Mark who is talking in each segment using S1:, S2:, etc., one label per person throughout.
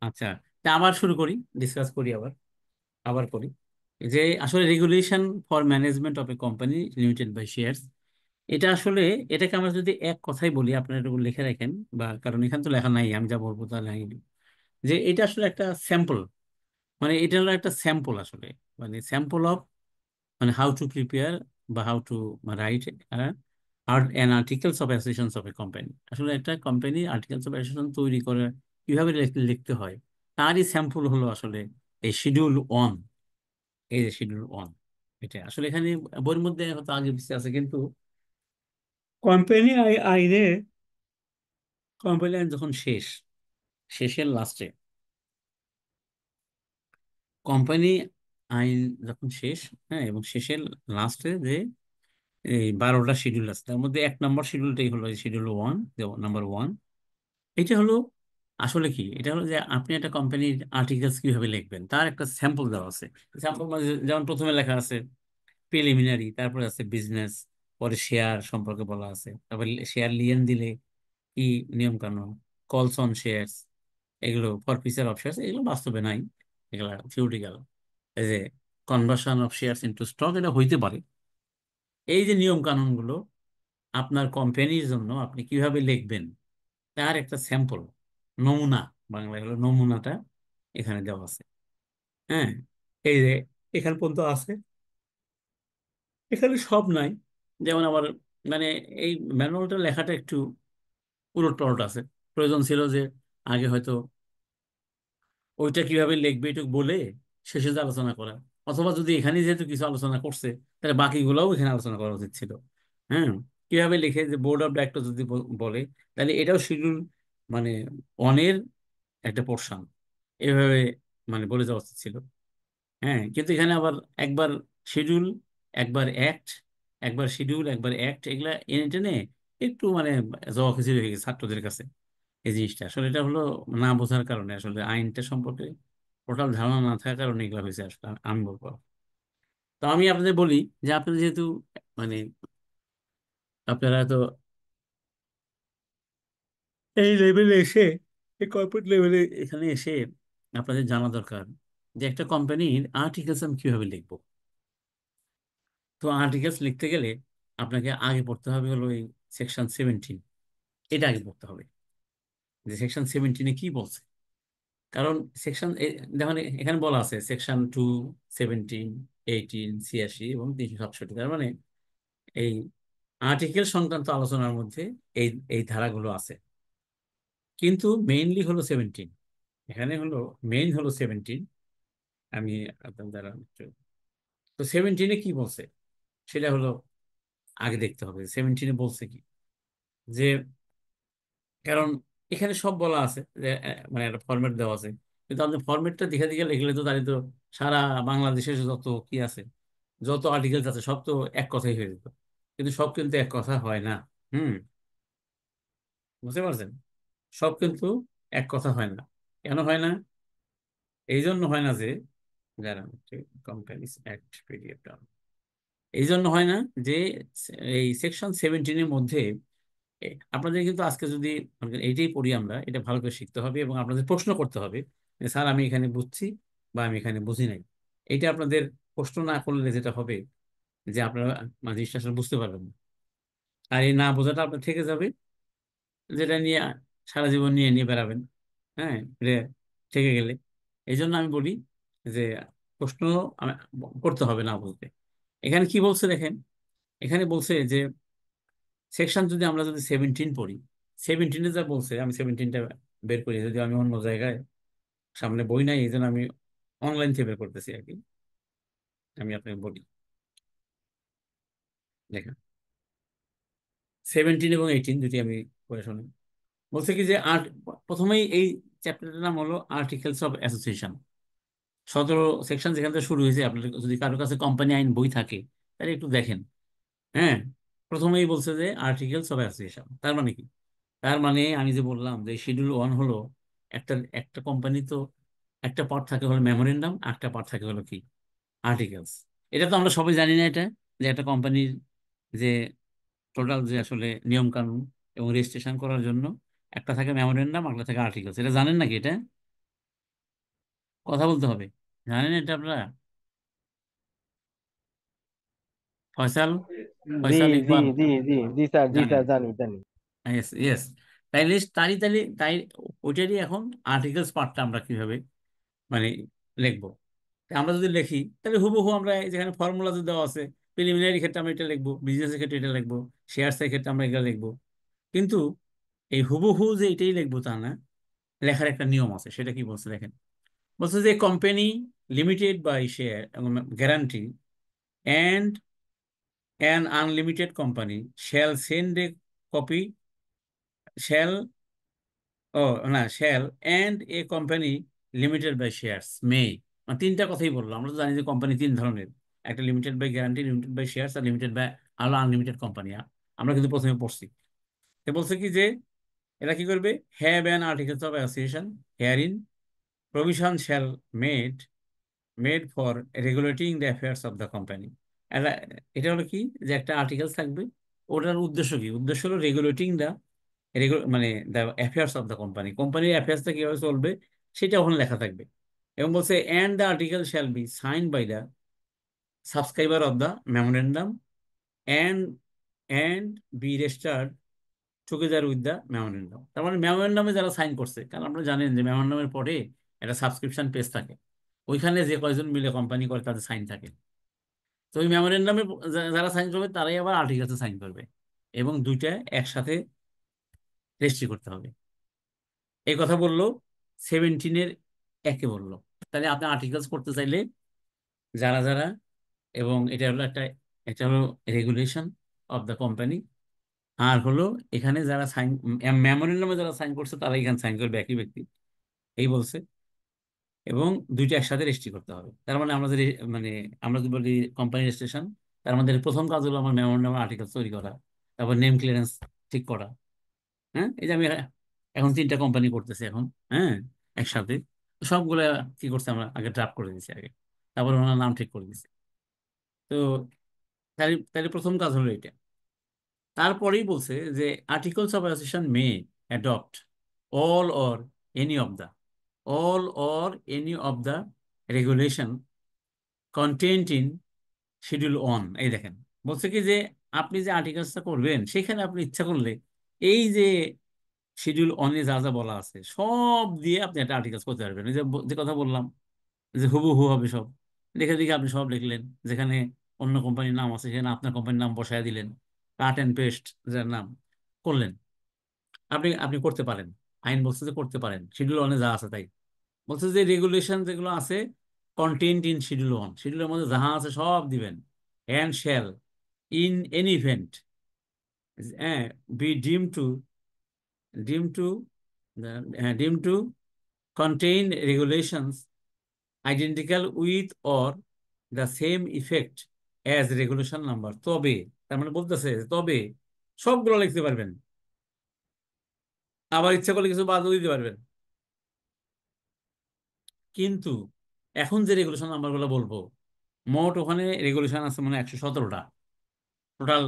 S1: আচ্ছা, তা আবার শুরু করি, ডিসকাস করি আবার আবার করি যে আসলে regulation for management of a company limited by shares, এটা আসলে এটাকে আমরা যদি এক কথাই বলি, আপনারা এটা লিখে রাখেন, বা কারণ এখানে তো লেখা নাই, আমি যা বলবো তা নাই, যে এটা আসলে একটা স্যাম্পল, মানে এটা হলো একটা স্যাম্পল আসলে, মানে স্যাম্পল অফ, মানে হাউ টু প্রিপেয়ার বা how to write an articles of association of a company. আসলে একটা কোম্পানি আর্টিকেলস অফ অ্যাসোসিয়েশন তৈরি করে কিভাবে লিখতে হয়, তারই স্যাম্পল হলো আসলে এই শিডিউল ওয়ান। এই যে শিডিউল ওয়ান, এটা আসলে এখানে বইয়ের মধ্যে হয়তো আগে পিছিয়ে আছে, কিন্তু কোম্পানি আইনে, কোম্পানি আইন যখন শেষের লাস্টে, কোম্পানি আইন যখন শেষ, হ্যাঁ, এবং শেষের লাস্টে যে এই 12টা শিডিউল আছে, তার মধ্যে 1 নম্বর শিডিউলটাই হলো শিডিউল ওয়ান, নাম্বার ওয়ান। এটা হলো আসলে কি, এটা হলো যে আপনি একটা কোম্পানির আর্টিকেলস কিভাবে লিখবেন তার একটা স্যাম্পল দেওয়া আছে। স্যাম্পল মানে যেমন প্রথমে লেখা আছে প্রিলিমিনারি, তারপরে আছে বিজনেস, পরে শেয়ার সম্পর্কে বলা আছে, তারপরে শেয়ার লিয়েন দিলে কি নিয়ম কানুন, কলস অন শেয়ারস, এগুলো ফরফিচার অফ শেয়ারস, এগুলো বাস্তবে নাই, এগুলো থিওরিটিক্যাল। এই যে conversion of shares into stock, এটা হইতে পারে। এই যে নিয়ম কানুনগুলো আপনার কোম্পানির জন্য আপনি কিভাবে লিখবেন তার একটা স্যাম্পল, নমুনা, বাংলায় হলো নমুনাটা, এখানে দেওয়া আছে। হ্যাঁ, এই যে এখানে পর্যন্ত আছে, এখানে সব নাই। যেমন আমার, মানে এই ম্যানুয়ালটা লেখাটা একটু উলট পালট আছে। প্রয়োজন ছিল যে আগে হয়তো ওইটা কিভাবে লিখবে এটুকু বলে শেষে যে আলোচনা করা, অথবা যদি এখানে যেহেতু কিছু আলোচনা করছে তাহলে বাকিগুলোও এখানে আলোচনা করা উচিত ছিল। হ্যাঁ, কিভাবে লিখে যে বোর্ড অফ ডাইরেক্টর যদি বলে, তাহলে এটাও শিডিউল, মানে অনের একটা পোর্শন, এভাবে মানে বলে যাওয়া উচিত ছিল। হ্যাঁ, কিন্তু এখানে আবার একবার শিডিউল, একবার অ্যাক্ট, একবার শিডিউল, একবার অ্যাক্ট, এগুলা এনে টেনে একটু মানে জবা খিচুড়ি হয়ে গেছে ছাত্রদের কাছে। এই জিনিসটা আসলে এটা হলো না বোঝার কারণে, আসলে আইনটা সম্পর্কে টোটাল ধারণা না থাকার কারণে এগুলো হয়েছে আসলে, আমি বলবো। তো আমি আপনাদের বলি যে আপনারা যেহেতু, মানে আপনারা তো এই লেভেলে এসে, এই কর্পোরেট লেভেলে এখানে এসে আপনাদের জানা দরকার যে একটা কোম্পানির আর্টিকেলস আমি কিভাবে লিখবো। তো আর্টিকেলস লিখতে গেলে আপনাকে আগে পড়তে হবে হলো এই সেকশন 17, এটা আগে পড়তে হবে যে সেকশন 17-এ কি বলছে। কারণ সেকশন, দেখুন এখানে বলা আছে সেকশন 2, 17, 18, 86 এবং 367, তার মানে এই আর্টিকেল সংক্রান্ত আলোচনার মধ্যে এই এই ধারাগুলো আছে, কিন্তু মেইনলি হলো 17। এখানে হলো মেইন হলো 17। আমি আপনার দ্বারা তো 17-এ কি বলছে সেটা হলো আগে দেখতে হবে 17-এ বলছে কি, যে কারণ এখানে সব বলা আছে যে মানে একটা ফরম্যাট দেওয়া আছে, কিন্তু আপনি ফরম্যাটটা দেখে দেখে লিখলে তো তাহলে তো সারা বাংলাদেশের যত কি আছে, যত আর্টিকেলস আছে সব তো এক কথাই হয়ে যেত, কিন্তু সব কিন্তু এক কথা হয় না। হুম, বুঝতে পারছেন? সব কিন্তু এক কথা হয় না। কেন হয় না? এই জন্য হয় না যে, যারা কোম্পানিজ অ্যাক্ট পিডিএফ, এই জন্য হয় না যে এই সেকশন 17-এর মধ্যে আপনাদের কিন্তু আজকে যদি এইটাই পড়ি আমরা, এটা ভালো করে শিখতে হবে এবং আপনাদের প্রশ্ন করতে হবে যে, স্যার আমি এখানে বুঝছি বা আমি এখানে বুঝি নাই। এটা আপনাদের প্রশ্ন না করলে যেটা হবে যে আপনারা মানে জিনিসটা আসলে বুঝতে পারবেন না, আর এই না বোঝাটা আপনার থেকে যাবে, যেটা নিয়ে সারা জীবন নিয়ে নিয়ে বেড়াবেন। হ্যাঁ, এটা থেকে গেলে, এই জন্য আমি বলি যে প্রশ্ন আম- করতে হবে না বলতে। এখানে কি বলছে দেখেন, এখানে বলছে যে সেকশন যদি আমরা যদি 17 পড়ি, 17-এ যা বলছে, আমি 17টা বের করি, যদি আমি অন্য জায়গায়, সামনে বই নাই এই জন্য আমি অনলাইন থেকে বের করতেছি আর কি। আমি আপনাকে বলি, দেখেন 17 এবং 18 দুটি আমি পড়ে শুনি। বলছে কি যে প্রথমেই এই চ্যাপ্টারটার নাম হলো আর্টিকেলস অফ অ্যাসোসিয়েশন। 17 সেকশন যেখান থেকে শুরু হয়েছে, আপনার যদি কারোর কাছে কোম্পানি আইন বই থাকে তাহলে একটু দেখেন। হ্যাঁ, প্রথমেই বলছে যে আর্টিকেলস অফ অ্যাসোসিয়েশন, তার মানে কি? তার মানে আমি যে বললাম যে শিডিউল ওয়ান হলো একটা একটা কোম্পানি তো একটা পার্ট থাকে হলো মেমোরেন্ডাম, একটা পার্ট থাকে হলো কি আর্টিকেলস। এটা তো আমরা সবাই জানি না, এটা যে একটা কোম্পানির যে টোটাল যে আসলে নিয়ম কানুন এবং রেজিস্ট্রেশন করার জন্য একটা থাকে মেমোরেন্ডাম, একটা থাকে আর্টিকেলস, এটা জানেন নাকি এটা? কথা বলতে হবে। জানেন এটা আপনারা? ফয়সাল,
S2: জি
S1: ফয়সাল
S2: জি
S1: ইকবাল,
S2: জি জি জি স্যার, জি
S1: জানেন?
S2: স্যার, জানি জানি।
S1: Yes yes. তাইলে তারই তাইলে তাই ওইটারই এখন আর্টিকেলস পার্টটা আমরা কিভাবে মানে লিখবো। তা আমরা যদি লিখি তাহলে হুবহু আমরা যেখানে ফর্মুলা যদি দেওয়া আছে, প্রিলিমিনারি ক্ষেত্রে আমরা এটা লিখবো, বিজনেসের ক্ষেত্রে এটা লিখবো, শেয়ার্সের ক্ষেত্রে আমরা এটা লিখবো। কিন্তু এই হুবহু যে এটাই লিখবো তা না, লেখার একটা নিয়ম আছে। সেটা কি বলছে দেখেন। বলছে যে company limited by share guarantee and an unlimited company shall send a copy, shall, ও না, shall end a company limited by shares may, মানে তিনটা কথাই বললো। আমরা তো জানি যে কোম্পানি তিন ধরনের, একটা limited by guarantee, limited by shares, আর লিমিটেড বাই আলো আনলিমিটেড কোম্পানি। আমরা কিন্তু প্রথমে পড়ছি। তো বলছে কি যে এরা কি করবে, have an articles of association here in provision shall made made for regulating the affairs of the company. এটা এটা হলো কি, যে একটা আর্টিকেলস থাকবে, ওটার উদ্দেশ্য কি, উদ্দেশ্য হলো রেগুলেটিং দ্য মানে the affairs of the company, কোম্পানির অ্যাফেয়ার্সটা কিভাবে চলবে সেটা ওখানে লেখা থাকবে। এবং বলছে and the article shall be sign by the subscriber of the memorandum and and be registered together with the memorandum. তার মানে মেমোরেন্ডামে যারা সাইন করছে, কারণ আপনারা জানেন যে মেমোরেন্ডামের পরে একটা সাবস্ক্রিপশন পেজ থাকে, ওইখানে যে কয়জন মিলে কোম্পানি করে তাদের সাইন থাকে। তো ওই মেমোরেন্ডামে যারা সাইন করবে তারাই আবার আর্টিকেলসে সাইন করবে, এবং দুইটা একসাথে রেজিস্ট্রি করতে হবে। এই কথা বললো 17-এর একে বললো। তাহলে আপনি আর্টিকেলস করতে চাইলে যারা যারা, এবং এটা হলো একটা, এটা হলো রেগুলেশন অফ দ্য কোম্পানি, আর হলো এখানে যারা সাইন, মেমোরেন্ডামে যারা সাইন করছে তারা এখানে সাইন করবে, একই ব্যক্তি, এই বলছে। এবং দুইটা একসাথে রেজিস্ট্রি করতে হবে। তার মানে আমরা যদি মানে আমরা যদি বলি কোম্পানি রেজিস্ট্রেশন, তার মধ্যে প্রথম কাজ হলো আমার মেমোরেন্ডাম আর্টিকেল তৈরি করা, তারপর নেম ক্লিয়ারেন্স ঠিক করা। হ্যাঁ, এই যে আমি এখন তিনটা কোম্পানি করতেছি এখন, হ্যাঁ, একসাথে। তো সবগুলা কি করছে, আমরা আগে ড্রাফট করে দিচ্ছি আগে, তারপর ওনার নাম ঠিক করে দিচ্ছি। তো তাই তাহলে প্রথম কাজ হলো এটা। তারপরেই বলছে যে articles of association may adopt all or any of the all or any of the regulation content in schedule one. এই দেখেন, বলছে কি যে আপনি যে আর্টিকেলসটা করবেন সেখানে আপনি ইচ্ছা করলে এই যে শিডিউল অনে যা যা বলা আছে সব দিয়ে আপনি একটা আর্টিকেলস করতে পারবেন। এই যে যে কথা বললাম যে হুবহু হবে সব, দেখে দেখে আপনি সব লিখলেন, যেখানে অন্য কোম্পানির নাম আছে সেখানে আপনার কোম্পানির নাম বসায় দিলেন, কাট অ্যান্ড পেস্ট যার নাম করলেন, আপনি আপনি করতে পারেন। আইন বলছে যে করতে পারেন, শিডিউল ওয়ানে যা আছে তাই। বলছে যে রেগুলেশন যেগুলো আছে কন্টেন্ট ইন শিডিউল ওয়ান, শিডিউলের মধ্যে যাহা আছে সব দিবেন। And shall in any event, হ্যাঁ, বি ডিম টু ডিম টু ডিম two contain regulations identical with or the same effect as regulation number, তবে, তার মানে বলতেছে তবে সবগুলো লিখতে পারবেন, আবার ইচ্ছা করলে কিছু বাদও দিতে পারবেন। কিন্তু এখন যে রেগুলেশন নাম্বারগুলো বলবো, মোট ওখানে রেগুলেশন আছে মানে 117টা, টোটাল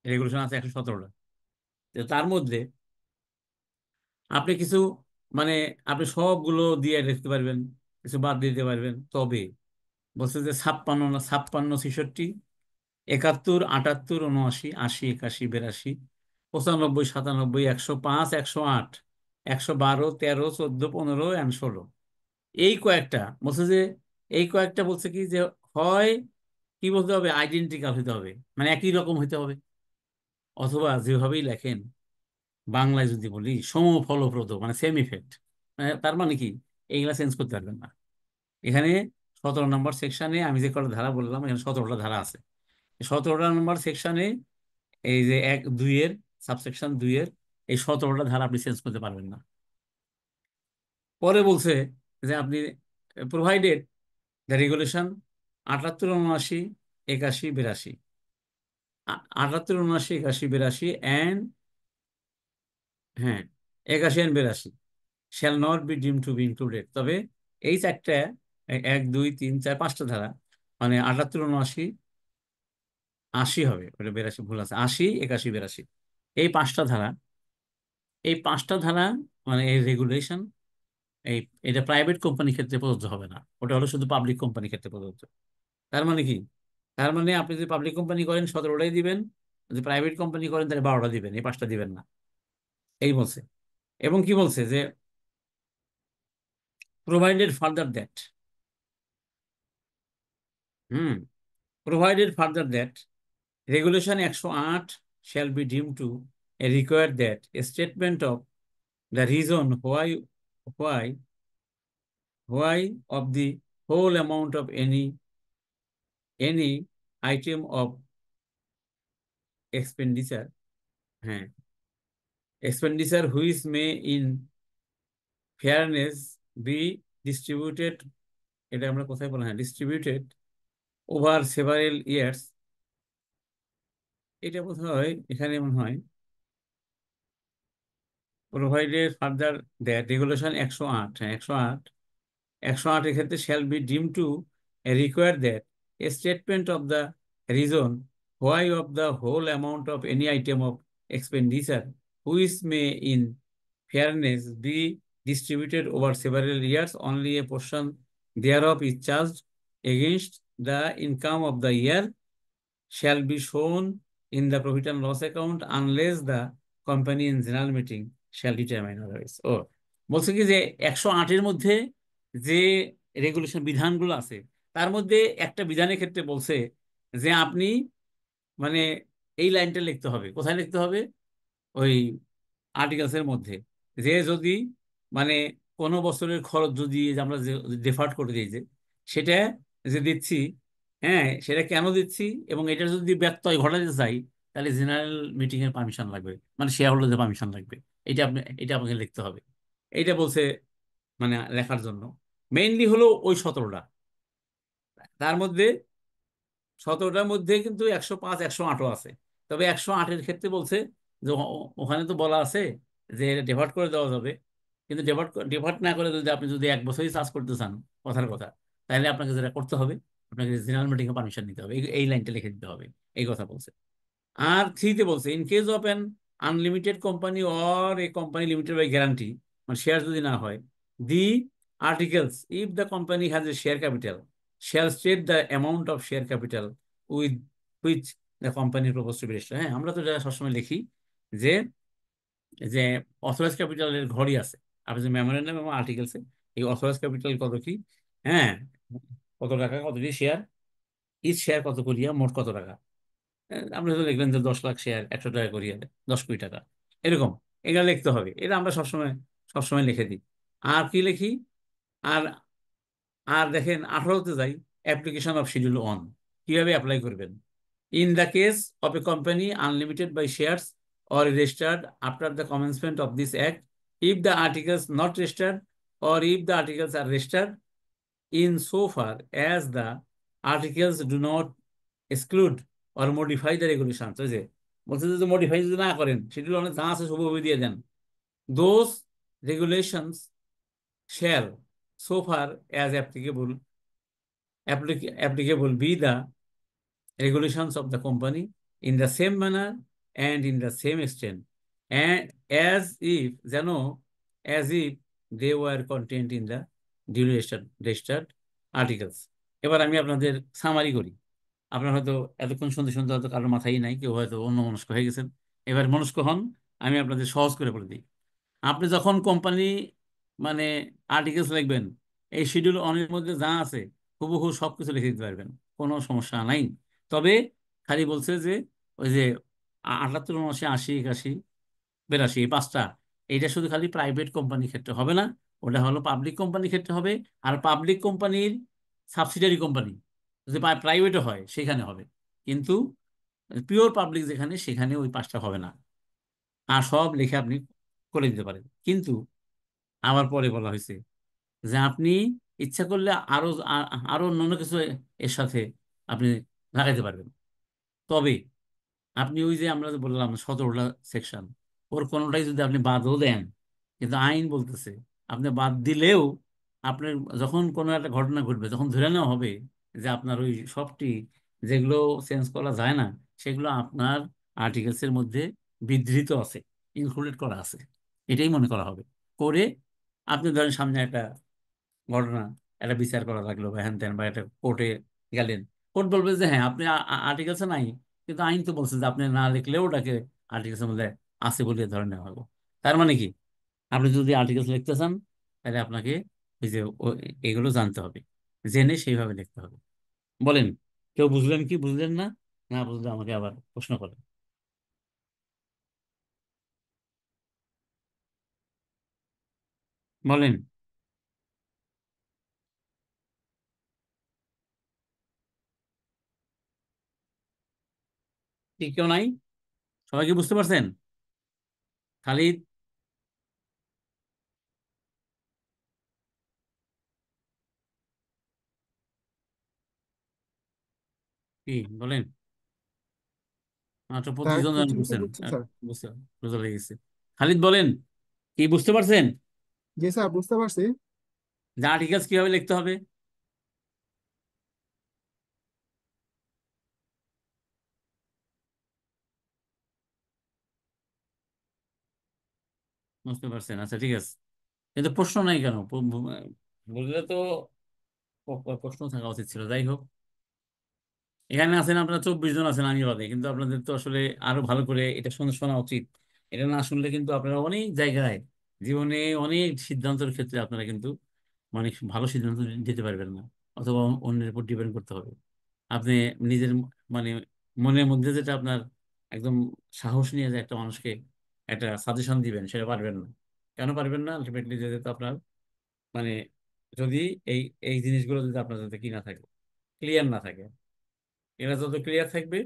S1: রেগুলেশন আছে 117টা। তার মধ্যে আপনি কিছু মানে আপনি সবগুলো দিয়ে লিখতে পারবেন, কিছু বাদ দিতে পারবেন। তবে বলছে যে 56, 56, 66, 71, 78, 79, 80, 81, 82, 95, 97, 105, 108, 112, 13, 14, 15 and 16, এই কয়েকটা বলছে যে, এই কয়েকটা বলছে কি যে হয় কি বলতে হবে, আইডেন্টিক্যাল হতে হবে, মানে একই রকম হতে হবে, অথবা যেভাবেই লেখেন বাংলায় যদি বলি সমফলপ্রদ, মানে সেম ইফেক্ট। তার মানে কি, এইগুলা চেঞ্জ করতে পারবেন না। এখানে 17 নম্বর সেকশনে আমি যে কটা ধারা বললাম, এখানে 17টা ধারা আছে। 17 নম্বর সেকশনে এই যে 1, 2 এর সাবসেকশন 2 এর এই 17টা ধারা আপনি চেঞ্জ করতে পারবেন না। পরে বলছে যে আপনি প্রোভাইডেড দ্য রেগুলেশন 78, 79, 81, 82, 78, 79, 81, 82 অ্যান্ড, হ্যাঁ, 81 and 82 শ্যাল নট বি ডিম টু বি ইনক্লুডেড। তবে এই চারটা, 1, 2, 3, 4, 5টা ধারা, মানে 78, 79, 80 হবে, ওটা 82 ভুল আছে, 80, 81, 82, এই 5টা ধারা, এই 5টা ধারা মানে এই রেগুলেশন এই এটা প্রাইভেট কোম্পানির ক্ষেত্রে প্রযোজ্য হবে না, ওটা হলো শুধু পাবলিক কোম্পানির ক্ষেত্রে প্রযোজ্য। তার মানে কি? তার মানে আপনি যদি পাবলিক কোম্পানি করেন 17টাই দিবেন, যদি প্রাইভেট কোম্পানি করেন তাহলে 12টা দিবেন, এই 5টা দিবেন না। এই বলছে। এবং কি বলছে যে provided further that, hmm, provided further that regulation 108 shall be deemed to require that a statement of the reason why of the whole amount of any item of expenditure, হ্যাঁ, expenditure which may in fairness be distributed, এটা আমরা কোথায় বললাম, হ্যাঁ, distributed over several years, এটা বোধ হয় এখানে মনে হয় প্রোভাইডেড ফার্দার দ্যাট রেগুলেশন 108, হ্যাঁ 108, 108 এর ক্ষেত্রে shall be deemed to require that a statement of the reason why of the whole amount of any item of expenditure which may in fairness be distributed over several years, only a portion thereof is charged against the income of the year, shall be shown in the profit and loss account unless the company in general meeting shall determine otherwise. ও বলছে কি যে 108-এর মধ্যে যে regulation বিধানগুলো আছে তার মধ্যে একটা বিধানের ক্ষেত্রে বলছে যে আপনি মানে এই লাইনটা লিখতে হবে, কোথায় লিখতে হবে, ওই আর্টিকেলসের মধ্যে, যে যদি মানে কোনো বছরের খরচ যদি যে আমরা যে ডেফার্ড করে দিই যে সেটা যে দিচ্ছি, হ্যাঁ সেটা কেন দিচ্ছি, এবং এটা যদি ব্যত্যয় ঘটাতে চাই তাহলে জেনারেল মিটিং এর পারমিশন লাগবে, মানে শেয়ার হোল্ডারদের পারমিশন লাগবে। এটা আপনাকে লিখতে হবে। এইটা বলছে মানে লেখার জন্য মেইনলি হলো ওই 17টা, তার মধ্যে 17টার মধ্যে কিন্তু 105 108ও আছে। তবে 108-এর ক্ষেত্রে বলছে যে ওখানে তো বলা আছে যে এটা ডেপার্ট করে দেওয়া যাবে, কিন্তু ডেপার্ট না করে যদি আপনি যদি 1 বছরই চার্জ করতে চান, কথার কথা, তাহলে আপনাকে যেটা করতে হবে, আপনাকে জেনারেল মিটিং এ পারমিশন নিতে হবে, এই লাইনটা লিখে দিতে হবে, এই কথা বলছে। আর 3-তে বলছে in case of an unlimited company or a company limited by guarantee, মানে শেয়ার যদি না হয়, the articles if the company has a share capital shall state the amount of share capital with which the company proposed to be registered। হ্যাঁ, আমরা তো এটা সবসময় লিখি যে যে অথরাইজ ক্যাপিটালের ঘরই আছে, আপনি যে মেমোরেন্ডাম এবং আর্টিকেলসে এই অথরাইজ ক্যাপিটাল কত কি, হ্যাঁ, কত টাকা, কতটি শেয়ার, ইচ শেয়ার কত করিয়া, মোট কত টাকা। আপনি তো লিখবেন যে 10 লাখ শেয়ার 100 টাকা করিয়া, 10 কোটি টাকা, এরকম এটা লিখতে হবে। এটা আমরা সবসময় সবসময় লিখে দিই। আর কি লিখি, আর আর দেখেন 18-তে যাই, অ্যাপ্লিকেশন অফ শিডিউল 1 কিভাবে অ্যাপ্লাই করবেন। In the case of a company unlimited by shares or registered after the commencement of this act, if the articles not registered or if the articles are registered in so far as the articles do not exclude or modify the regulations, ওই যে বলছে যে modify যদি না করেন schedule অনেক যা আছে সবভাবে দিয়ে দেন, those regulations shall so far as applicable be the regulations of the company in the same manner and in the same extent, and as if যেন as if they were contained in the duly registered articles। এবার আমি আপনাদের summary করি। আপনার হয়তো এতক্ষণ শুনতে শুনতে হয়তো কারোর মাথায় নাই, কেউ হয়তো অন্য মনস্ক হয়ে গেছেন, এবার মনস্ক হন, আমি আপনাদের সহজ করে বলে দিই। আপনি যখন কোম্পানি মানে আর্টিকেলস লিখবেন, এই শিডিউল অনের মধ্যে যা আছে হুবহু সবকিছু লিখে দিতে পারবেন, কোনো সমস্যা নাই। তবে খালি বলছে যে ওই যে 78, 79, 80, 81, 82 এই 5টা, এইটা শুধু খালি প্রাইভেট কোম্পানির ক্ষেত্রে হবে না, ওটা হলো পাবলিক কোম্পানির ক্ষেত্রে হবে। আর পাবলিক কোম্পানির সাবসিডিয়ারি কোম্পানি যদি প্রাইভেটও হয় সেখানে হবে, কিন্তু পিওর পাবলিক যেখানে সেখানে ওই 5টা হবে না। আর সব লিখে আপনি করে দিতে পারেন, কিন্তু আবার পরে বলা হয়েছে যে আপনি ইচ্ছা করলে আরো অন্যান্য কিছু এর সাথে আপনি লাগাইতে পারবেন। তবে আপনি ওই যে আমরা যে বললাম 17টা সেকশন, ওর কোনোটাই যদি আপনি বাদও দেন, কিন্তু আইন বলতেছে আপনি বাদ দিলেও আপনার যখন কোনো একটা ঘটনা ঘটবে তখন ধরে নেওয়া হবে যে আপনার ওই সবটি যেগুলো চেঞ্জ করা যায় না সেগুলো আপনার আর্টিকেলসের মধ্যে বিধৃত আছে, ইনক্লুডেড করা আছে, এটাই মনে করা হবে করে আপনি ধরেন সামনে একটা ঘটনা, একটা বিচার করা লাগলো বা হ্যান ত্যান, বা একটা কোর্টে গেলেন, কোর্ট বলবে যে হ্যাঁ আপনি আর্টিকেলসে নাই, কিন্তু আইন তো বলছে যে আপনি না লিখলেও ওটাকে আর্টিকেলসের মধ্যে আছে বলে ধরে নেওয়া হলো। তার মানে কি, আপনি যদি আর্টিকেলস লিখতে চান, তাহলে আপনাকে এই যে এগুলো জানতে হবে, জেনে সেইভাবে লিখতে হবে। বলেন, কেউ বুঝলেন কি বুঝলেন না? না বুঝলে আমাকে আবার প্রশ্ন করেন। বলেন। কি কেউ নাই? সবাই কি বুঝতে পারছেন? খালিদ? কি বলেন? মাত্র
S3: স্যার
S1: 25 জন
S3: বুঝতে
S1: বুঝছেন।
S3: বুঝছি স্যার।
S1: বুঝতে বুঝতে লেগেছে। খালিদ বলেন, কি বুঝতে পারছেন
S3: জি স্যার, বুঝতে পারছি।
S1: যে আর্টিকেলস কিভাবে লিখতে হবে? বুঝতে পারছেন, আচ্ছা ঠিক আছে। কিন্তু প্রশ্ন নাই কেন? বুঝলে তো প্রশ্ন থাকা উচিত ছিল। যাই হোক, এখানে আছেন আপনারা 24 জন আছেন আমি বাদে, কিন্তু আপনাদের তো আসলে আরো ভালো করে এটা শোনা শোনা উচিত। এটা না শুনলে কিন্তু আপনারা অনেক জায়গায়, জীবনে অনেক সিদ্ধান্তের ক্ষেত্রে আপনারা কিন্তু মানে ভালো সিদ্ধান্ত দিতে পারবেন না, অথবা অন্যের উপর ডিপেন্ড করতে হবে। আপনি নিজের মানে মনের মধ্যে যেটা আপনার একদম সাহস নিয়ে যে একটা মানুষকে একটা সাজেশন দিবেন, সেটা পারবেন না। কেন পারবেন না? আলটিমেটলি যেহেতু আপনার মানে যদি এই এই জিনিসগুলো যদি আপনার যাতে কি না থাকে, ক্লিয়ার না থাকে, এরা যত ক্লিয়ার থাকবে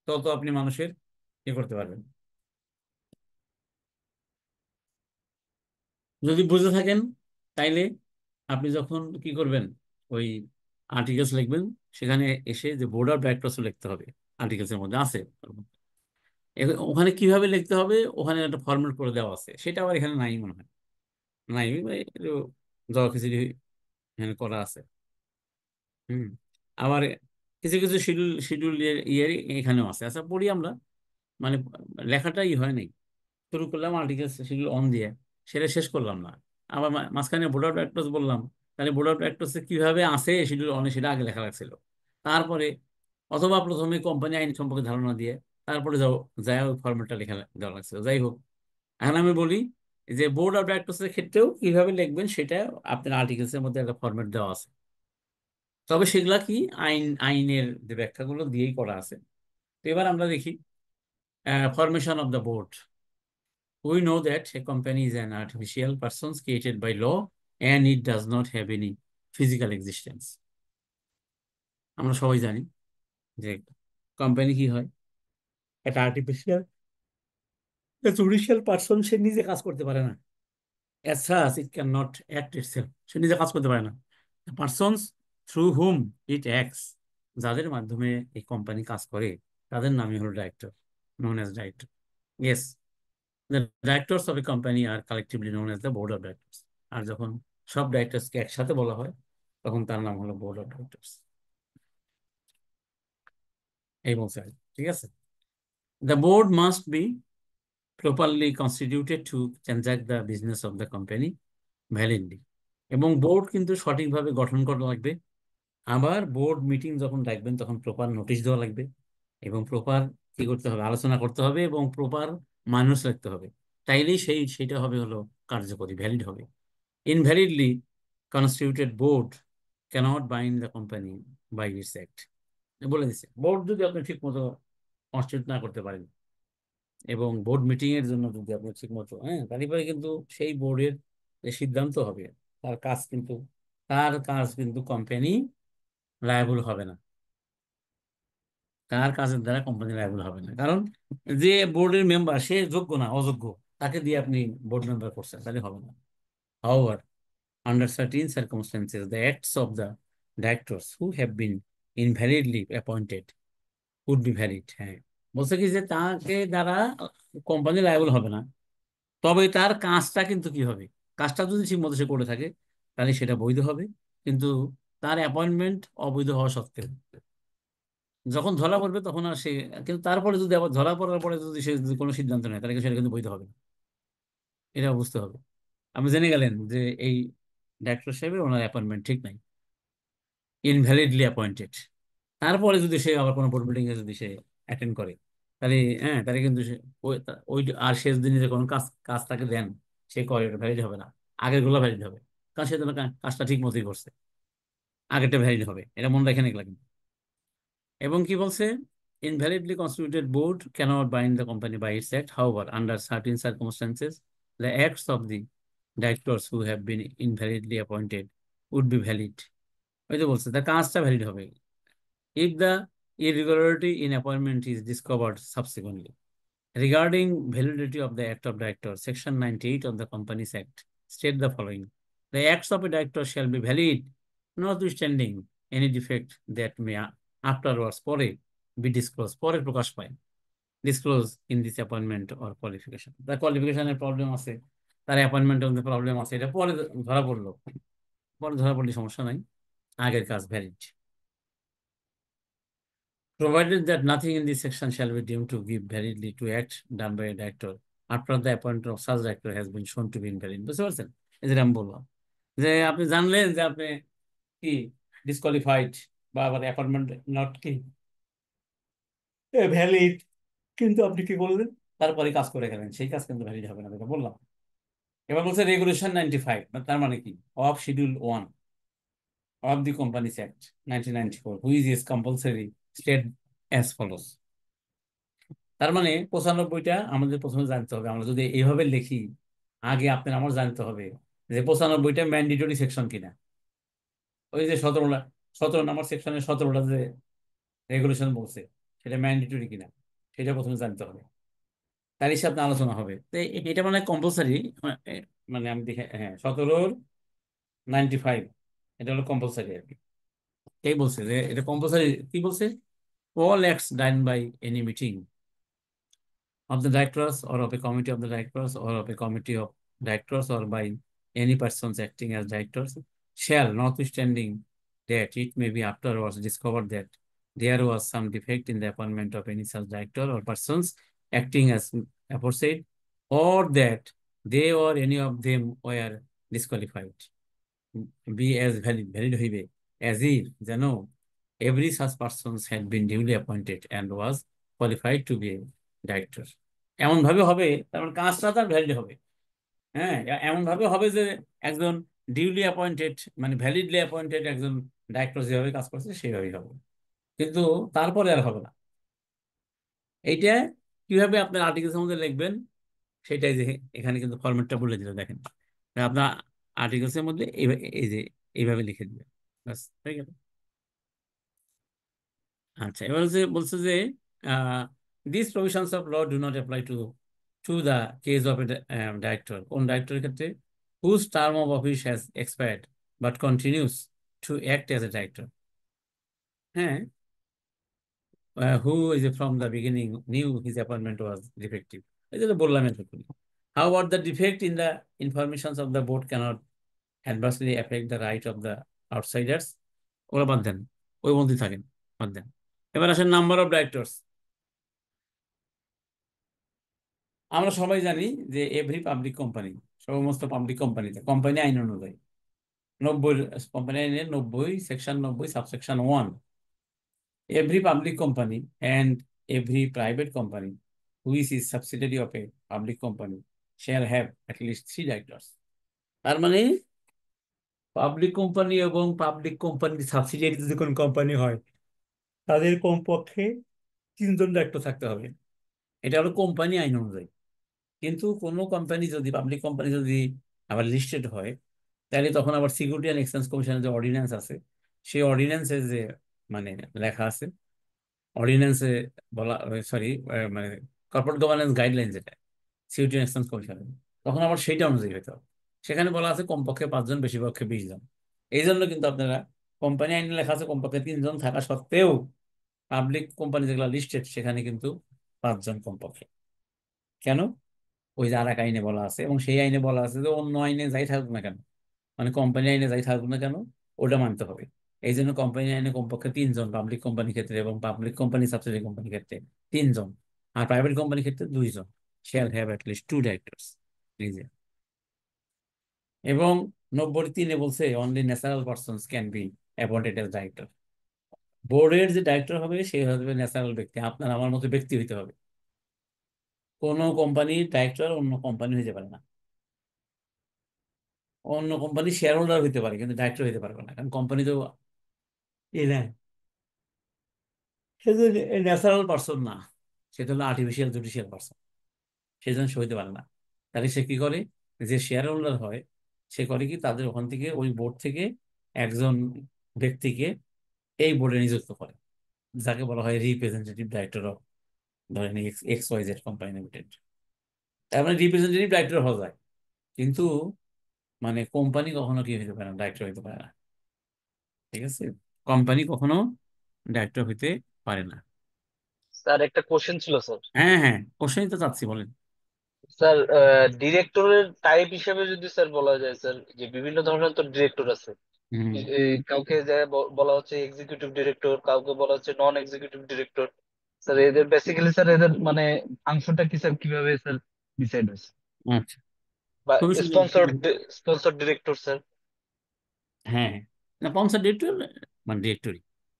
S1: তত আপনি মানুষের ইয়ে করতে পারবেন। যদি বুঝে থাকেন, তাইলে আপনি যখন কি করবেন, ওই আর্টিকেলস লিখবেন, সেখানে এসে যে বোর্ড অফ ডাইরেক্টরস লিখতে হবে, আর্টিকেলসের মধ্যে আছে। ওখানে কিভাবে লিখতে হবে, ওখানে একটা ফরম্যাট করে দেওয়া আছে, সেটা আবার এখানে নাই মনে হয়। নাই একটু জবা খিচুড়ি এখানে করা আছে। হুম। আবার কিছু কিছু শিডিউল শিডিউল ইয়ে এখানেও আছে। আচ্ছা পড়ি আমরা, মানে লেখাটাই হয় নাই। শুরু করলাম আর্টিকেল সেগুলো অন দিয়ে, সেটা শেষ করলাম না। আবার মাঝখানে বোর্ড অফ ডাইরেক্টরস বললাম, তাহলে বোর্ড অফ ডাইরেক্টরস কিভাবে আছে শিডিউল অনে সেটা আগে লেখা লাগছিল। তারপরে অথবা প্রথমে কোম্পানি আইন সম্পর্কে ধারণা দিয়ে তারপরে যাও, যাই ওই ফর্মেটটা লেখা দেওয়া লাগছিল। যাই হোক, এখন আমি বলি যে বোর্ড অফ ডাইরেক্টরস এর ক্ষেত্রেও কিভাবে লিখবেন সেটা আপনার আর্টিকেলস এর মধ্যে একটা ফরম্যাট দেওয়া আছে। তবে সেগুলা কি আইনের যে ব্যাখ্যাগুলো দিয়েই করা আছে। তো এবার আমরা দেখি formation of the board. We know that a company is an artificial person created by law and it does not have any physical existence. আমরা সবাই জানি যে কোম্পানি কি হয়, একটা আর্টিফিশিয়াল জুডিশিয়াল পার্সন, সে নিজে কাজ করতে পারে না। As such, it cannot act itself. সে নিজে কাজ করতে পারে না। The persons through whom it acts, যাদের মাধ্যমে এই কোম্পানি কাজ করে, তাদের নামই হলো director, known as director. Yes, the directors of a company are collectively known as the board of directors. আর যখন সব ডাইরেক্টরসকে একসাথে বলা হয়, তখন তার নাম হলো বোর্ড অফ ডাইরেক্টরস। এই বলছে আর কি। ঠিক আছে। The board must be properly constituted to transact the business of the company validly. এবং বোর্ড কিন্তু সঠিকভাবে গঠন করা লাগবে। আবার বোর্ড মিটিং যখন ডাকবেন তখন প্রপার নোটিশ দেওয়া লাগবে, এবং প্রপার কি করতে হবে, আলোচনা করতে হবে, এবং প্রপার মানুষ রাখতে হবে। তাইলেই সেইটা হবে হলো কার্যকরী, ভ্যালিড হবে। Invalidly constituted board cannot bind the company by its act. বলে দিচ্ছে, বোর্ড যদি আপনি ঠিক মতো কনস্টিটিউট না করতে পারেন, এবং বোর্ড মিটিং এর জন্য যদি আপনি ঠিক মতো, হ্যাঁ, তারপরে কিন্তু সেই বোর্ডের যে সিদ্ধান্ত হবে, তার কাজ কিন্তু তার কাজ কিন্তু কোম্পানি লায়াবল হবে না। তার কাজের দ্বারা কোম্পানি লায়াবল হবে না, কারণ যে বোর্ডের মেম্বার সে যোগ্য না, অযোগ্য, তাকে দিয়ে আপনি বোর্ড মেম্বার করছেন, তাহলে হবে না। However, under certain circumstances, the acts of the directors who have been invalidly appointed would be valid. হ্যাঁ, বলছে কি যে তাকে দ্বারা কোম্পানি লায়াবল হবে না, তবে তার কাজটা কিন্তু কি হবে, কাজটা যদি ঠিক মতো সে করে থাকে, তাহলে সেটা বৈধ হবে। কিন্তু তার অ্যাপয়েন্টমেন্ট অবৈধ হওয়া সত্ত্বেও, যখন ধরা পড়বে তখন আর সে, কিন্তু তারপরে যদি আবার ধরা পড়ার পরে যদি সে যদি কোনো সিদ্ধান্ত নেয়, তাহলে সেটা কিন্তু বৈধ হবে না। এটা বুঝতে হবে। আপনি জেনে গেলেন যে এই ডাইরেক্টর সাহেবের ওনার অ্যাপয়েন্টমেন্ট ঠিক নাই, ইনভ্যালিডলি অ্যাপয়েন্টেড। তারপরে যদি সে আবার কোনো বোর্ড মিটিং এ যদি সে অ্যাটেন্ড করে, তাহলে হ্যাঁ, তাহলে কিন্তু ওই ওই আর শেষ দিনে যে কোনো কাজ কাজ তাকে দেন, সে করে, ভ্যালিড হবে না। আগের গুলো ভ্যালিড হবে, কারণ সে তো কাজটা ঠিক মতোই করছে। আগেরটা ভ্যালিড হবে, এটা মনে রাখেন এগুলা কিন্তু। এবং কি বলছে, invalidly constituted board cannot bind the company by its act. However, under certain circumstances, the acts of the directors who have been invalidly appointed would be valid. ওই যে বলছে তার কাজটা ভ্যালিড হবে if the irregularity in appointment is discovered subsequently. Regarding validity of the Act of Directors, Section 98 of the Companies Act state the following: the acts of a director shall be valid, notwithstanding any defect that may afterwards পরে be disclosed, পরে প্রকাশ পায়, disclose in this appointment or qualification. তার কোয়ালিফিকেশনের problem আছে, তার অ্যাপয়েন্টমেন্টের মধ্যে problem আছে, এটা পরে ধরা পড়লো, পরে ধরা পড়লে সমস্যা নাই, আগের কাজ valid. Provided that nothing in this section shall be deemed to give validity to act done by a director after the appointment of such director has been shown to be invalid. বুঝতে পারছেন? এই যেটা আমি বললাম, যে আপনি জানলেন যে আপনি কি ডিসকোয়ালিফাইড, বা আবার অ্যাপয়েন্টমেন্ট নট কি ভ্যালিড, কিন্তু আপনি কি করলেন, তারপরে কাজ করে গেলেন, সেই কাজ কিন্তু ভ্যালিড হবে না, যেটা বললাম। এবার বলছে রেগুলেশন 95, তার মানে কি, of schedule 1 of the Companies Act 1994, which is compulsory, state as follows. তার মানে 95টা আমাদের প্রথমে জানতে হবে। আমরা যদি এইভাবে লিখি, আগে আপনার আমার জানতে হবে যে 95টা ম্যান্ডেটরি সেকশন কিনা। ওই যে 17টা, 17 নম্বর সেকশনের 17টা যে রেগুলেশন বলছে, সেটা ম্যান্ডেটরি কিনা, সেটা প্রথমে জানতে হবে। তার হিসাবে আপনার আলোচনা হবে। তো এটা মানে কম্পালসারি, মানে আমি দেখে, হ্যাঁ, 17-95 এটা হলো কম্পালসারি আর কি। এই বলছে যে এটা কম্পালসারি, কি বলছে, all acts done by any meeting of the directors or of a committee of the directors or of a committee of directors or by any persons acting as directors shall, notwithstanding that it may be afterwards discovered that there was some defect in the appointment of any such director or persons acting as aforesaid, or that they or any of them were disqualified, be as valid হইবে as if যেন every such persons had been duly appointed and was qualified to be a director. এমন ভাবে হবে, তার মানে কাজটা তার valid হবে। হ্যাঁ, এমন ভাবে হবে যে একজন ডিউলি অ্যাপয়েন্টেড, মানে ভ্যালিডলি অ্যাপয়েন্টেড একজন ডাইরেক্টর যেভাবে কাজ করছে সেভাবেই হবে, কিন্তু তারপরে আর হবে না। এইটা কিভাবে আপনার আর্টিকেলসের মধ্যে লিখবেন, সেটাই যে এখানে কিন্তু ফরম্যাটটা বলে দিল, দেখেন আপনার আর্টিকেলসের মধ্যে এই যে এইভাবে লিখে দিবেন, বাস হয়ে গেল। আচ্ছা, এবার হচ্ছে বলছে যে this provisions of law do not apply to to the case of a director. কোন ডাইরেক্টরের ক্ষেত্রে? Whose term of office has expired but continues to act as a director. হ্যাঁ, who is from the beginning knew his appointment was defective. এই যে বললাম এতক্ষণ। How about the defect in the informations of the board cannot adversely affect the right of the outsiders. ওরা বাদ দেন, ওই মধ্যে থাকেন, বাদ দেন। এবার আসেন নাম্বার অফ ডাইরেক্টরস। আমরা সবাই জানি যে এভরি পাবলিক কোম্পানি, সমস্ত পাবলিক কোম্পানিতে কোম্পানি আইন অনুযায়ী 90, কোম্পানি আইনের 90, section 90, subsection 1, every public company and every private company which is subsidiary of a public company shall have at least 3 directors. তার মানে পাবলিক কোম্পানি এবং পাবলিক কোম্পানির সাবসিডিয়ারি যদি কোনো কোম্পানি হয়, তাদের কমপক্ষে 3জন ডাইরেক্টর থাকতে হবে। এটা হলো কোম্পানি আইন অনুযায়ী। কিন্তু কোনো কোম্পানি যদি, পাবলিক কোম্পানি যদি আবার লিস্টেড হয়, তাহলে তখন আবার সিকিউরিটি অ্যান্ড এক্সচেঞ্জ কমিশনের যে অর্ডিন্যান্স আছে, সেই অর্ডিন্যান্সে যে মানে লেখা আছে, অর্ডিন্যান্সে বলা, সরি, মানে কর্পোরেট গভর্নেন্স গাইডলাইন যেটা সিকিউরিটি অ্যান্ড এক্সচেঞ্জ কমিশনের, তখন আবার সেইটা অনুযায়ী হতে হবে। সেখানে বলা আছে কমপক্ষে 5জন, বেশি পক্ষে 20জন। এই জন্য কিন্তু আপনারা কোম্পানি আইনে লেখা আছে কমপক্ষে 3জন থাকা সত্ত্বেও পাবলিক কোম্পানি যেগুলো লিস্টেড সেখানে কিন্তু 5জন কমপক্ষে। কেন? ওই যে আর এক আইনে বলা আছে, এবং সেই আইনে বলা আছে যে অন্য আইনে যাই থাকুক না কেন, মানে কোম্পানি আইনে যাই থাকুক না কেন, ওটা মানতে হবে। এই জন্য কোম্পানি আইনে কমপক্ষে 3জন পাবলিক কোম্পানির ক্ষেত্রে, এবং পাবলিক কোম্পানি সাবসিডিয়ারি কোম্পানির ক্ষেত্রে 3জন, আর প্রাইভেট কোম্পানির ক্ষেত্রে 2জন, শেয়াল হ্যাভ অ্যাট লিস্ট 2 ডাইরেক্টর্স। এবং 90-3 বলছে only natural persons can be appointed age director. বোর্ডের যে ডাইরেক্টর হবে সে হবে ন্যাচারাল ব্যক্তি, আপনার আমার মতো ব্যক্তি হইতে হবে। কোনো কোম্পানির ডাইরেক্টর অন্য কোম্পানি হইতে পারে না। অন্য কোম্পানির শেয়ার হোল্ডার হইতে পারে কিন্তু ডাইরেক্টর হইতে পারবে না, কারণ কোম্পানি তো এ নাই, সে ন্যাচারাল পারসন না, সেটা হলো আর্টিফিশিয়াল জুডিশিয়াল পারসন, সেই জন্য সে হইতে পারে না। তাহলে সে কি করে, যে শেয়ার হোল্ডার হয় সে করে কি, তাদের ওখান থেকে ওই বোর্ড থেকে একজন ব্যক্তিকে এই বোর্ডে নিযুক্ত করে, যাকে বলা হয় রিপ্রেজেন্টেটিভ ডাইরেক্টর অফ, ধরেন XYZ কোম্পানি লিমিটেড। তার মানে রিপ্রেজেন্টেটিভ ডাইরেক্টর হওয়া যায়, কিন্তু মানে কোম্পানি কখনো কি হইতে পারে না, ডাইরেক্টর হইতে পারে না। ঠিক আছে, কোম্পানি কখনো ডাইরেক্টর হইতে পারে না।
S4: স্যার একটা কোশ্চেন ছিল স্যার।
S1: হ্যাঁ হ্যাঁ, কোশ্চেনই তো চাচ্ছি, বলেন।
S4: স্যার ডিরেক্টরের টাইপ হিসেবে যদি স্যার বলা যায় স্যার, যে বিভিন্ন ধরনের তো ডিরেক্টর আছে।
S1: হুম।
S4: কাউকে যে বলা হচ্ছে এক্সিকিউটিভ ডিরেক্টর, কাউকে বলা হচ্ছে নন এক্সিকিউটিভ ডিরেক্টর। স্যার এদের বেসিক্যালি স্যার এদের মানে ফাংশনটা কি স্যার, কিভাবে স্যার ডিসাইড হয়েছে?
S1: আচ্ছা,
S4: বা
S1: খুবই সুন্দর।
S4: Sponsor director sir.
S1: হ্যাঁ হ্যাঁ, না পঞ্চায়েত ডিরেক্টর মানে ডিরেক্টরি,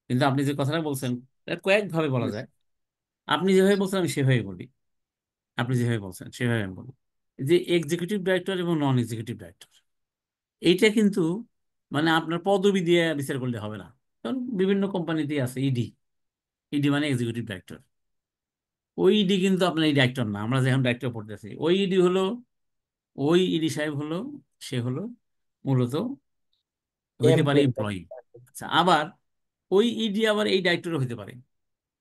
S1: কিন্তু আপনি যে কথাটা বলছেন এটা কয়েকভাবে বলা যায়। আপনি যেভাবে বলছেন আমি সেভাবে বলি, আপনি যেভাবে বলছেন সেভাবে আমি বলি। যে এক্সিকিউটিভ ডাইরেক্টর এবং নন এক্সিকিউটিভ ডাইরেক্টর, এইটা কিন্তু মানে আপনার পদবি দিয়ে বিচার করলে হবে না। কারণ বিভিন্ন কোম্পানিতে আছে ইডি, ইডি মানে এক্সিকিউটিভ ডাইরেক্টর। ওই ইডি কিন্তু আপনার এই ডাইরেক্টর না, আমরা যেখানে ডাইরেক্টর পড়তেছি ওই ইডি হলো, ওই ইডি সাহেব হলো, সে হলো মূলত হইতে পারে
S4: এমপ্লয়ি।
S1: এমপ্লয়ি। আচ্ছা, আবার ওই ইডি আবার এই ডাইরেক্টরও হইতে পারে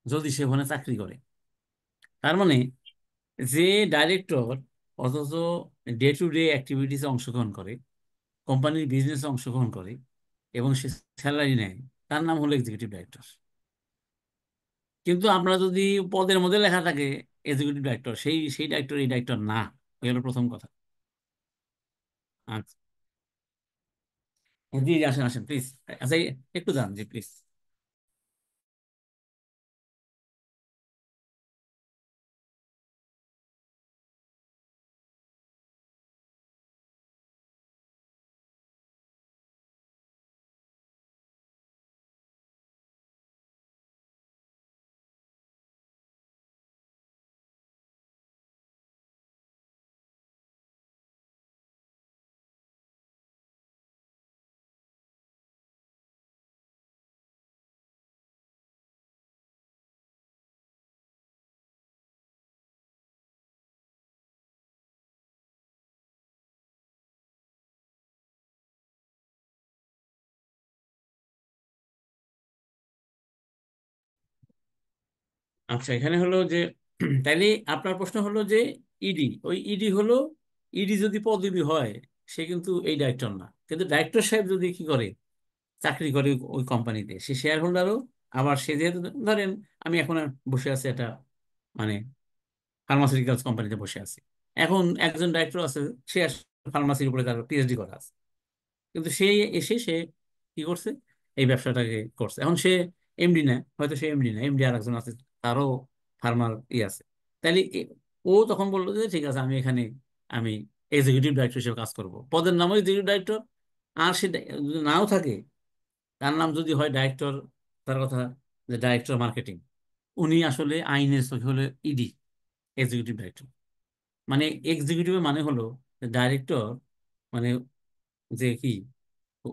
S1: যদি সে ওখানে চাকরি করে। তার মানে যে ডাইরেক্টর অথচ ডে টু ডে অ্যাক্টিভিটিসে অংশগ্রহণ করে, কোম্পানির বিজনেসে অংশগ্রহণ করে এবং সে স্যালারি নেয়, তার নাম হলো এক্সিকিউটিভ ডাইরেক্টর। কিন্তু আমরা যদি পদের মধ্যে লেখা থাকে এক্সিকিউটিভ ডাইরেক্টর, সেই সেই ডাইরেক্টর এই ডাইরেক্টর না। এই হলো প্রথম কথা। আচ্ছা, জি জি, আসেন আসেন প্লিজ। আচ্ছা, একটু যান জি প্লিজ। আচ্ছা, এখানে হলো যে তাইলে আপনার প্রশ্ন হলো যে ইডি, ওই ইডি হলো, ইডি যদি পদবি হয় সে কিন্তু এই ডাইরেক্টর না, কিন্তু ডাইরেক্টর সাহেব যদি কি করে, চাকরি করে ওই কোম্পানিতে, সে শেয়ার হোল্ডারও। আবার সে যেহেতু ধরেন আমি এখন বসে আছি একটা মানে ফার্মাসিউটিক্যালস কোম্পানিতে বসে আছি, এখন একজন ডাইরেক্টর আছে, সে ফার্মাসির উপরে তার পিএইচডি করা আছে, কিন্তু সে এসে সে কি করছে, এই ব্যবসাটাকে করছে। এখন সে এমডি না, হয়তো সে এমডি না, এমডি আর একজন আছে, তারও ফার্মার আছে। তাইলে ও তখন বললো যে ঠিক আছে, আমি এখানে আমি এক্সিকিউটিভ ডাইরেক্টর হিসেবে কাজ করব, পদের নাম এক্সিকিউটিভ ডাইরেক্টর। আর সে যদি নাও থাকে, তার নাম যদি হয় ডাইরেক্টর, তার কথা যে ডাইরেক্টর মার্কেটিং, উনি আসলে আইনের চোখে হলো ইডি, এক্সিকিউটিভ ডাইরেক্টর। মানে এক্সিকিউটিভ মানে হলো ডাইরেক্টর, মানে যে কি,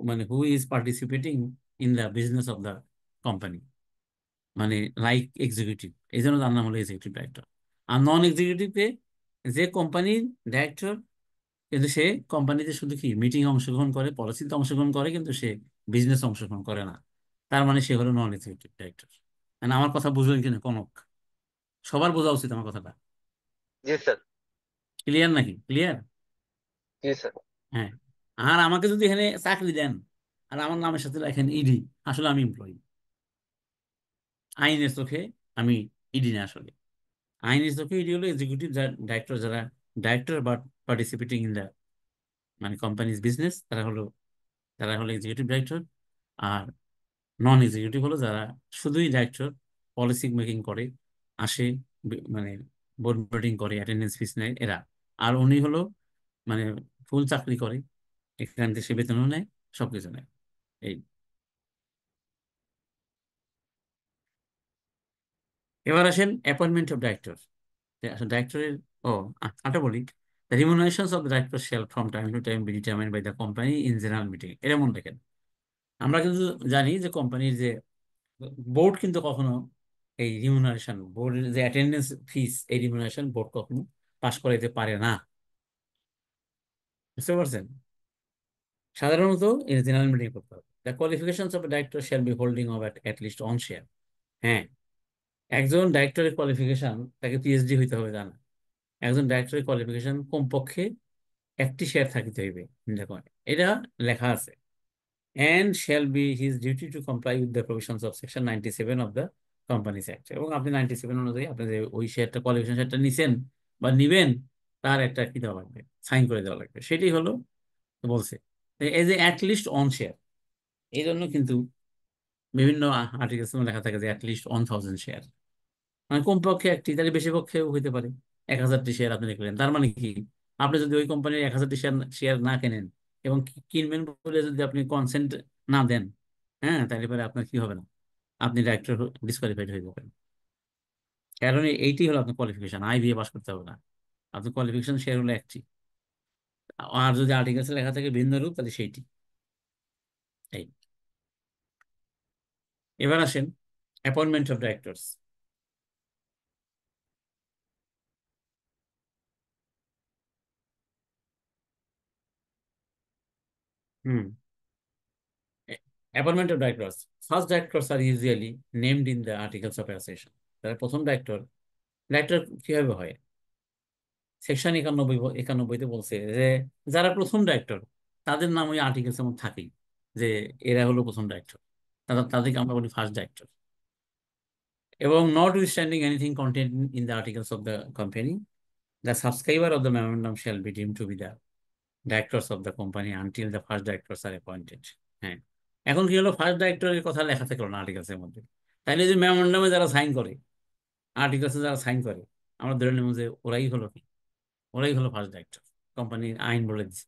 S1: মানে who is participating in the business of the company, মানে লাইক এক্সিকিউটিভ, এই জন্য তার নাম হলো এক্সিকিউটিভ ডাইরেক্টর। আর নন এক্সিকিউটিভকে, যে কোম্পানির ডাইরেক্টর কিন্তু সে কোম্পানিতে শুধু কি মিটিং অংশগ্রহণ করে, পলিসিতে অংশগ্রহণ করে, কিন্তু সে বিজনেস অংশগ্রহণ করে না। তার মানে সে হলো নন এক্সিকিউটিভ ডাইরেক্টর। মানে আমার কথা বুঝলেন কিনা কনক? সবার বোঝা উচিত আমার কথাটা।
S4: জি স্যার।
S1: ক্লিয়ার নাকি? ক্লিয়ার?
S4: জি স্যার।
S1: হ্যাঁ। আর আমাকে যদি এখানে চাকরি দেন আর আমার নামের সাথে লেখেন ইডি, আসলে আমি এমপ্লয়ি। আইনের চোখে আমি ইডি না আসলে। আইনের চোখে ইডি হলো এক্সিকিউটিভ ডাইরেক্টর, যারা director but participating in the মানে কোম্পানিজ বিজনেস, তারা হলো এক্সিকিউটিভ ডাইরেক্টর। আর নন এক্সিকিউটিভ হলো যারা শুধুই ডাইরেক্টর, পলিসি মেকিং করে, আসে, মানে বোর্ড মিটিং করে, অ্যাটেন্ডেন্স ফিস নেয় এরা। আর উনি হলো মানে ফুল চাকরি করে, এখান থেকে সে বেতনও নেয়, সবকিছু নেয়। এই এবার আসেন অ্যাপয়েন্টমেন্ট অফ ডাইরেক্টর। ডাইরেক্টরের, ও আটা বলি, the remunerations of the director shall from time to time be determined by the company in general meeting. এটা মনে রাখেন। আমরা কিন্তু জানি যে কোম্পানির যে বোর্ড কিন্তু কখনো এই রিমুনারেশন, বোর্ডের যে অ্যাটেন্ডেন্স ফিস, এই রিমুনারেশন বোর্ড কখনো পাশ করাইতে পারে না। বুঝতে পারছেন? সাধারণত এই জেনারেল মিটিং করতে হবে। The qualifications of director shall be holding of at least on share. হ্যাঁ, একজন ডাইরেক্টরের কোয়ালিফিকেশন তাকে পিএইচডি হইতে হবে তা না। একজন ডাইরেক্টরের কোয়ালিফিকেশন কমপক্ষে একটি শেয়ার থাকিতে হইবে। দেখো, এটা লেখা আছে, and shall be his duty to comply with the provisions of section 97 of the Companies Act। এবং আপনি 97 অনুযায়ী আপনি যে ওই শেয়ারটা, কোয়ালিফিকেশন শেয়ারটা নিছেন বা নিবেন, তার একটা কি দেওয়া লাগবে, সাইন করে দেওয়া লাগবে। সেটাই হলো বলছে as a at least on share. এই জন্য কিন্তু বিভিন্ন আর্টিকেলস লেখা থাকে যে অ্যাট লিস্ট 1000 শেয়ার, মানে কমপক্ষে একটি, তাহলে বেশি পক্ষেও হইতে পারে। 1000টি শেয়ার আপনি লিখলেন, তার মানে কি, আপনি যদি ওই কোম্পানির 1000টি শেয়ার শেয়ার না কেনেন এবং কিনবেন বলে যদি আপনি কনসেন্ট না দেন, হ্যাঁ, তাহলে পরে আপনার কি হবে না, আপনি ডাইরেক্টর ডিসকোয়ালিফাইড হয়ে যাবেন। কারণ এইটি হলো আপনার কোয়ালিফিকেশন, বিএ পাস করতে হবে না। আপনার কোয়ালিফিকেশন শেয়ার হলো একটি, আর যদি আর্টিকেলসে লেখা থাকে ভিন্ন রূপ, তাহলে সেইটি। এই এবার আসেন appointment of directors. Hmm, appointment of directors. First directors are usually named in the articles of association. তাহলে প্রথম ডাইরেক্টর, ডাইরেক্টর কিভাবে হয়? সেকশন 91-তে বলছে যে যারা প্রথম ডাইরেক্টর তাদের নাম ওই আর্টিকেলস এর মধ্যে থাকেই, যে এরা হলো প্রথম ডাইরেক্টর, তাদেরকে আমরা বলি ফার্স্ট ডাইরেক্টর। এবং notwithstanding anything content in the articles of the company, the subscriber of the memorandum shall be deemed to be the directors of the company until the first directors are appointed. হ্যাঁ, এখন কি হলো, first ডাইরেক্টরের কথা লেখা থাকলো না articles এর মধ্যে, তাইলে যে মেমোরেন্ডামে যারা সাইন করে, আর্টিকেলসে যারা সাইন করে, আমরা ধরে নেব যে ওরাই হলো কি, ওরাই হলো ফার্স্ট ডাইরেক্টর। কোম্পানির আইন বলে দিচ্ছে,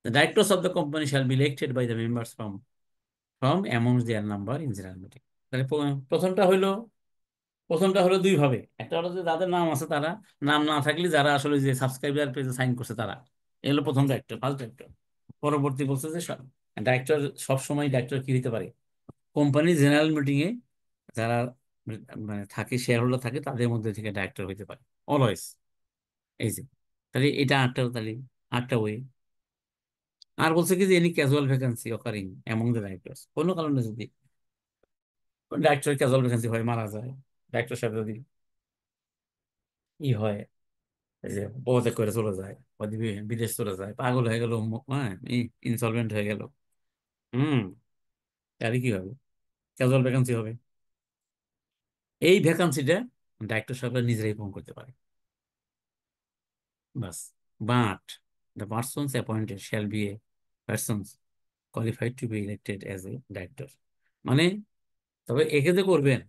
S1: the directors of the company shall be elected by the members from amongst their number in general meeting। তাহলে প্রথমটা হলো দুই ভাবে, একটা হলো যে যাদের নাম আছে তারা, নাম না থাকলে যারা আসলে যে সাবস্ক্রাইবার পেজে সাইন করছে তারা, এ হলো প্রথম ডাইরেক্টর, ফার্স্ট ডাইরেক্টর। পরবর্তী বলছে যে ডাইরেক্টর সবসময় ডাইরেক্টর কি দিতে পারে, কোম্পানি জেনারেল মিটিং এ যারা মানে থাকে, শেয়ার হোল্ডার থাকে, তাদের মধ্যে থেকে ডাইরেক্টর হইতে পারে অলওয়েজ। এই যে, তাহলে এটা আটটা, তাহলে আটটা ওয়ে। আর বলছে কি যে any casual vacancy occurring among the directors, কোনো কারণে যদি ডাইরেক্টর ক্যাজুয়াল ভ্যাকান্সি হয়, মারা যায়, ডাইরেক্টর সাহেব যদি ই হয়, এই যে পদত্যাগ করে চলে যায়, বা বিদেশ চলে যায়, পাগল হয়ে গেল, হ্যাঁ, ইনসলভেন্ট হয়ে গেল, হুম, তাহলে কি হবে, ক্যাজুয়াল ভ্যাকান্সি হবে। এই ভ্যাকান্সিটা ডাইরেক্টর সাহেবরা নিজেরাই পূরণ করতে পারে, বাস। But the persons appointed shall be a persons qualified to be elected as a director. মানে, তবে একে যে করবেন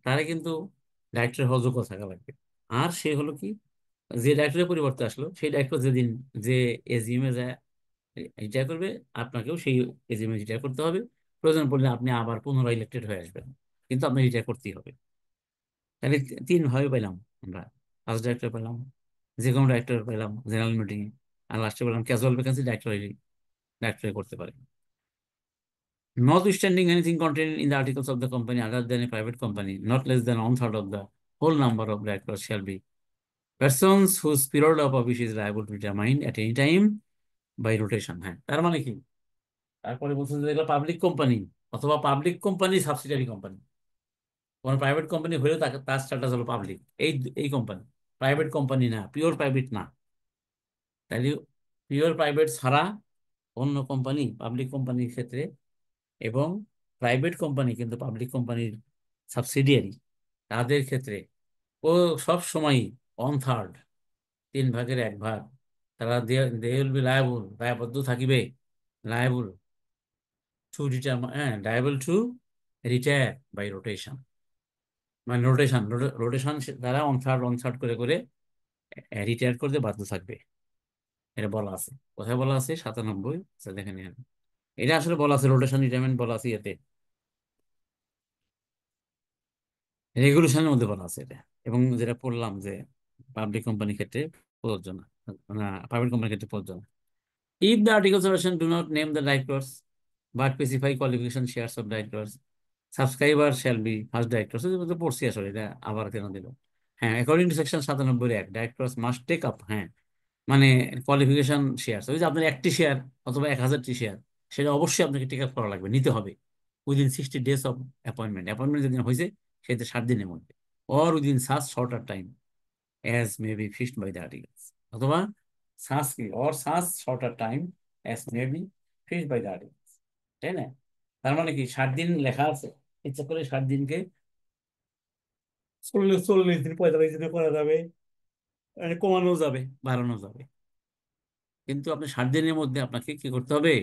S1: তারা কিন্তু ডাইরেক্টর হওয়ার যোগ্য থাকা লাগবে। আর সে হলো কি, যে ডাইরেক্টরের পরিবর্তে আসলো সেই ডাইরেক্টর যেদিন যে এজিএম এ যায় রিটায়ার করবে, আপনাকেও সেই এজিএম এ রিটায়ার করতে হবে। প্রয়োজন পড়লে আপনি আবার পুনরায় ইলেক্টেড হয়ে আসবেন, কিন্তু আপনি রিটায়ার করতেই হবে। তাহলে তিন ভাবে পেলাম আমরা, ফার্স্ট ডাইরেক্টর পেলাম, যে কোনো ডাইরেক্টর পেলাম জেনারেল মিটিং এ, আর লাস্টে পেলাম ক্যাজুয়াল ভ্যাকেন্সি, ডাইরেক্টর করতে পারে। Notwithstanding anything contained in the articles of the company other than a private company, not less than one third of the whole number of directors shall be persons whose period of office is liable to be determined at any time by rotation। হ্যাঁ, তার মানে কি, তারপরে বলছেন যে এগুলো public company অথবা public company subsidiary company. কোন প্রাইভেট কোম্পানি হলেও তাকে, তার স্ট্যাটাস হলো পাবলিক। এই এই কোম্পানি প্রাইভেট কোম্পানি না, পিওর প্রাইভেট না। তাইলে পিওর প্রাইভেট ছাড়া অন্য কোম্পানি, পাবলিক কোম্পানির ক্ষেত্রে এবং প্রাইভেট কোম্পানি কিন্তু পাবলিক কোম্পানির সাবসিডিয়ারি, তাদের ক্ষেত্রে ও সব সময় ওয়ান থার্ড, 3/1 তারা দে উইল বি লায়াবল, দায়বদ্ধ থাকিবে, লায়াবল টু ডিটারমাইন, হ্যাঁ, liable to retire by rotation. মানে রোটেশন, রোটেশন তারা ওয়ান থার্ড করে করে রিটায়ার করতে বাধ্য থাকবে। এটা বলা আছে, কোথায় বলা আছে? 97। আচ্ছা দেখেন এখানে। এটা আসলে বলা আছে রোটেশন রিটায়ারমেন্ট বলা আছে এতে, রেগুলেশনের মধ্যে বলা আছে এটা। এবং যেটা পড়লাম যে পাবলিক কোম্পানির ক্ষেত্রে প্রযোজ্য না, না প্রাইভেট কোম্পানির ক্ষেত্রে প্রযোজ্য না। If the articles of association do not name the directors but specify qualification shares of directors, subscriber shall be first directors. এটা তো পড়ছি আসলে, এটা আবার কেন দিল? হ্যাঁ, অ্যাকর্ডিং টু সেকশন 97 এক, ডাইরেক্টরস মাস্ট টেক আপ, হ্যাঁ মানে কোয়ালিফিকেশন শেয়ার, ওই যে আপনার একটি শেয়ার অথবা 1000টি শেয়ার, সেটা অবশ্যই আপনাকে টেক আপ করা লাগবে, নিতে হবে within 60 days of appointment. Appointment যেদিন হয়েছে সেটা 7 দিনের মধ্যে, or within such shorter time as may be fixed by the articles, অথবা সাচ কি or such shorter time as may be fixed by the articles, তাই না? তার মানে কি 7 দিন লেখা আছে, ইচ্ছা করে 7 দিনকে 40 দিন 45 দিনে করা যাবে, মানে কমানো যাবে, বাড়ানো যাবে। কিন্তু আপনি 7 দিনের মধ্যে আপনাকে কি করতে হবে?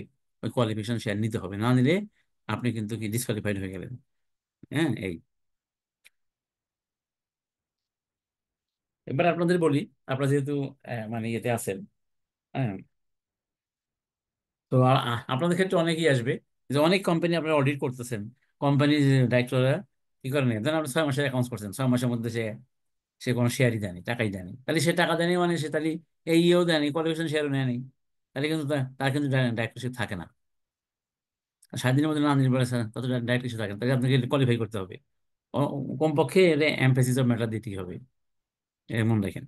S1: ওই কোয়ালিফিকেশন শেয়ার নিতে হবে, না নিলে আপনি কিন্তু কি ডিসকোয়ালিফাইড হয়ে গেলেন। হ্যাঁ এই, এবার আপনাদের বলি, আপনারা যেহেতু মানে ইয়েতে আছেন, হ্যাঁ, তো আপনাদের ক্ষেত্রে অনেকেই আসবে যে অনেক কোম্পানি আপনারা অডিট করতেছেন, কোম্পানির ডাইরেক্টররা কি করেন, ধরেন আপনি 6 মাসের অ্যাকাউন্টস করছেন, 6 মাসের মধ্যে সে সে কোনো শেয়ারই দেয়নি, টাকাই দেয়নি, তাহলে সে টাকা দেয়নি মানে সে তাহলে এই ইয়েও দেয়নি, কোয়ালিফিকেশন শেয়ারও নেয়নি, তাহলে কিন্তু তার কিন্তু ডাইরেক্টরশিপ থাকে না। আর 7 দিনের মধ্যে না নিতে পারে তত ডাইরেক্টরশিপ থাকে না, তাহলে আপনাকে কোয়ালিফাই করতে হবে। কমপক্ষে এর এমফেসিস অফ ম্যাটার দিতেই হবে, এমন দেখেন।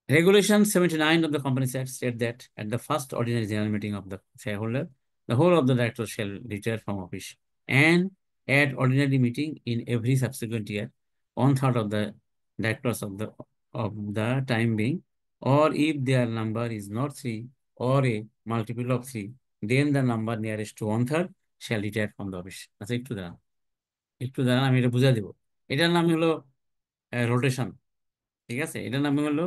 S1: Regulation 79 of the Companies Act state that at the first ordinary general meeting of the shareholder, the whole of the directors shall retire from office, and at ordinary meeting in every subsequent year, 1/3 of the directors of the time being, or if their number is not three or a multiple of three, then the number nearest to 1/3 shall retire from the office. আচ্ছা একটু দাঁড়ান আমি এটা বুঝা দিব। এটার নাম হলো রোটেশন, ঠিক আছে? এটার নাম হলো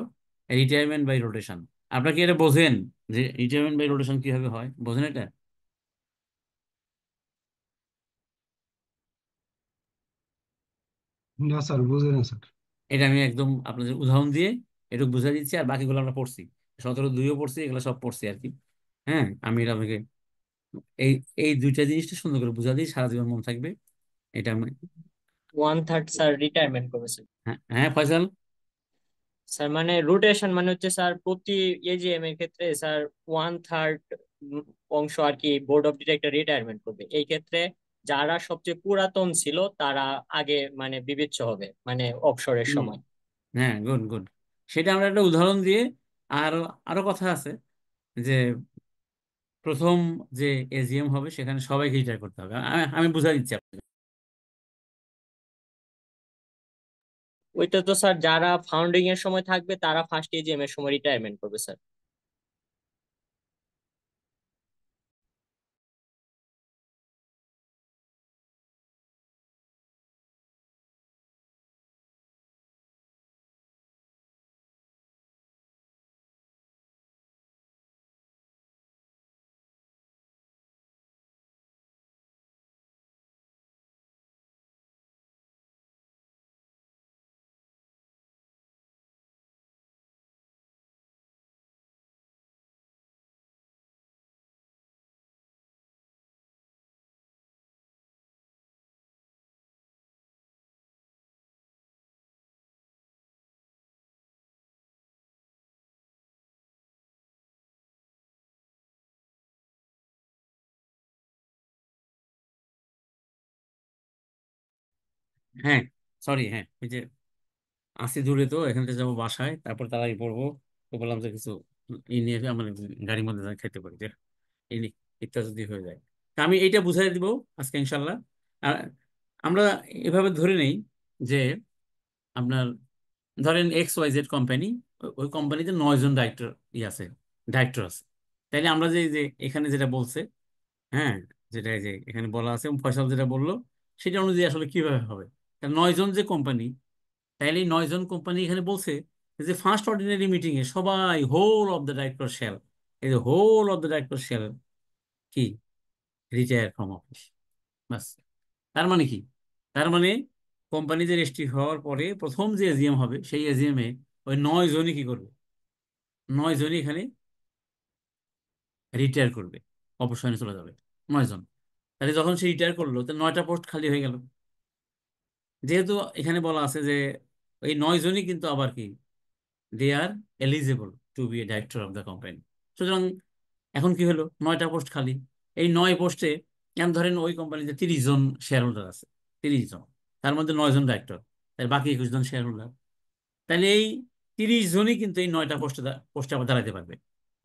S1: রিটায়ারমেন্ট বাই রোটেশন। আপনারা কি এটা বোঝেন যে রিটায়ারমেন্ট বাই রোটেশন কিভাবে হয়? বোঝেন এটা?
S3: না স্যার, বুঝে না স্যার।
S1: এটা আমি একদম আপনাদের উদাহরণ দিয়ে একটু বুঝাই দিচ্ছি, আর বাকিগুলো আমরা পড়ছি, 17-2ও পড়ছি, এগুলো সব পড়ছি আর কি। হ্যাঁ, আমি এটা আপনাকে এই এই দুইটা জিনিসটা সুন্দর করে বুঝা দিই, সারা জীবন মনে থাকবে এটা আমি।
S5: 1/3 স্যার রিটায়ারমেন্ট করেছে।
S1: হ্যাঁ হ্যাঁ ফয়সাল।
S5: স্যার মানে রোটেশন মানে হচ্ছে স্যার প্রতি এজিএম এর ক্ষেত্রে স্যার 1/3 অংশ আর কি বোর্ড অফ ডিরেক্টর রিটায়ারমেন্ট করবে। এই ক্ষেত্রে যারা সবচেয়ে পুরাতন ছিল তারা আগে মানে বিবেচ্য হবে মানে অবসরের
S1: হুম,
S5: সময়।
S1: হ্যাঁ গুড গুড। সেটা আমরা একটা উদাহরণ দিয়ে, আর আরো কথা আছে যে প্রথম যে এজিএম হবে সেখানে সবাইকে রিটায়ার করতে হবে, আমি বুঝাই দিচ্ছি আপনাকে।
S5: ওইটা তো স্যার যারা ফাউন্ডিং এর সময় থাকবে তারা ফার্স্ট এজিএম এর সময় রিটায়ারমেন্ট করবে স্যার।
S1: হ্যাঁ সরি, হ্যাঁ ওই যে আসি দূরে, তো এখান থেকে যাবো বাসায়, তারপর তারাই পড়বো, তো বললাম যে কিছু ই নিয়ে আমার গাড়ির মধ্যে যা খেতে পারি, যে এই ইত্যা যদি হয়ে যায়, তা আমি এইটা বুঝাই দিব আজকে ইনশাল্লাহ। আর আমরা এভাবে ধরে নেই যে আপনার ধরেন XYZ কোম্পানি, ওই কোম্পানিতে 9 জন ডাইরেক্টর আছে, ডাইরেক্টর আছে। তাইলে আমরা যে যে এখানে যেটা বলছে, হ্যাঁ যেটা এই যে এখানে বলা আছে এবং ফয়সাল যেটা বললো, সেটা অনুযায়ী আসলে কিভাবে হবে? তা 9 জন যে কোম্পানি, তাইলে এই 9 জন কোম্পানি এখানে বলছে যে ফার্স্ট অর্ডিনারি মিটিং এ সবাই whole of the director shall, এই যে whole of the director shall কি রিটায়ার ফ্রম অফিস, বাস। তার মানে কি? তার মানে কোম্পানিতে রেজিস্ট্রি হওয়ার পরে প্রথম যে এজিএম হবে সেই এজিএম এ ওই 9 জনই কি করবে? 9 জনই এখানে রিটায়ার করবে, অবসরে চলে যাবে 9 জন। তাহলে যখন সে রিটায়ার করলো, তো 9টা পোস্ট খালি হয়ে গেল। যেহেতু এখানে বলা আছে যে এই 9 জনই কিন্তু আবার কি, they are eligible to be a director of the company. সুতরাং এখন কি হলো, 9টা পোস্ট খালি। এই 9 পোস্টে, এখন ধরেন ওই কোম্পানিতে 30 জন শেয়ার হোল্ডার আছে, 30 জন, তার মধ্যে 9 জন ডাইরেক্টর, তাই বাকি 21 জন শেয়ার হোল্ডার। তাহলে এই 30 জনই কিন্তু এই 9টা পোস্টে পোস্টে আবার দাঁড়াতে পারবে।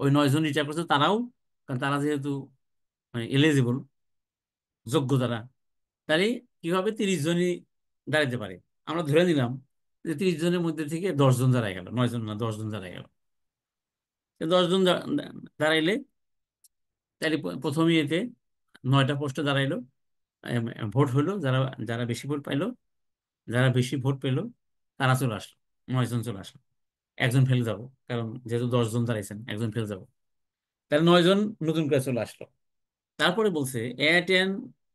S1: ওই 9 জন রিটায়ার করছে তারাও, কারণ তারা যেহেতু মানে এলিজিবল, যোগ্য তারা, তাহলে কি হবে, 30 জনই দাঁড়াতে পারে। আমরা ধরে নিলাম যে 30 জনের মধ্যে থেকে 10 জন দাঁড়ায় গেল, 9 জন না, 10 জন দাঁড়ায় গেল। 10 জন দাঁড়াইলে, তাহলে প্রথমেই এতে 9টা পোস্টে দাঁড়াইলো, ভোট হলো, যারা যারা বেশি ভোট পাইলো, যারা বেশি ভোট পেলো তারা চলে আসলো, 9 জন চলে আসলো। একজন ফেল যাবো, কারণ যেহেতু 10 জন দাঁড়াইছেন, একজন ফেল যাবো। তাহলে 9 জন নতুন করে চলে আসলো। তারপরে বলছে অ্যাট অ্যান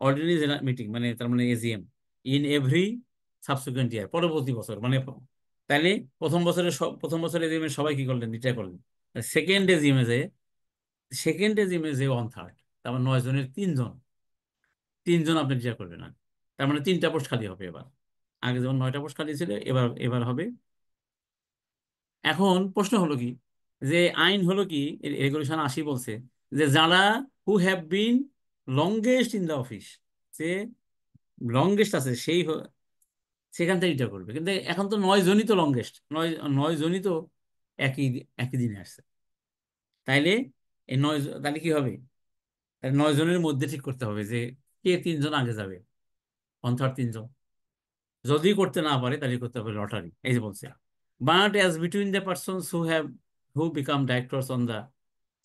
S1: অর্ডিনারি মিটিং, মানে তার মানে এজিএম, ইন এভরি সাবসিকুয়েন্ট ইয়ার, পরবর্তী বছর মানে। তাহলে প্রথম বছরে এজিএম এ সবাই কি করলেন, রিটায়ার করলেন। সেকেন্ড এজিএম এ যে 1/3, তার মানে 9 জনের 3 জন আপনি রিটায়ার করবেন না। তার মানে 3টা পোস্ট খালি হবে এবার। আগে যেমন 9টা পোস্ট খালি ছিল, এবার এবার হবে। এখন প্রশ্ন হলো কি, যে আইন হলো কি, রেগুলেশন 80 বলছে যে যারা who have been longest in the office, যে লংগেস্ট আছে সেখান থেকে রিটায়ার করবে। কিন্তু এখন তো 9 জনই তো লংগেস্ট, 9 জনই তো একই একই দিনে আসছে। তাইলে এই 9 তাহলে কি হবে, তাহলে 9 জনের মধ্যে ঠিক করতে হবে যে কে 3 জন আগে যাবে, 1/3 3 জন। যদি করতে না পারে তাহলে করতে হবে লটারি, এই যে বলছে। But as between the persons who become directors on the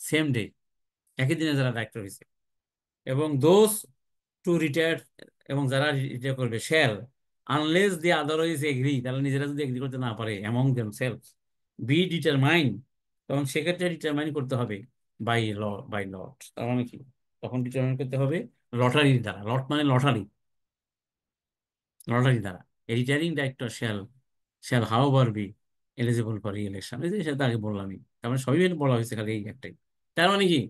S1: same day, একই দিনে যারা ডাইরেক্টর হয়েছে, এবং দোজ টু রিটায়ার, এবং যারা রিটায়ার করবে, শ্যাল আনলেস দি আদারওয়াইজ এগ্রি, তারা নিজেরা যদি এগ্রি করতে না পারে অ্যামং দেমসেলভস, বি ডিটারমাইন, তখন সেক্ষেত্রে ডিটারমাইন করতে হবে বাই লট। তার মানে কি, তখন ডিটারমাইন করতে হবে লটারির দ্বারা। লট মানে লটারি, লটারি দ্বারা। Retiring director shall however be eligible for re-election. এই যে সেটা আগে বললামই, তার মানে সবই বলা হয়েছে, খালি এই একটাই। তার মানে কি,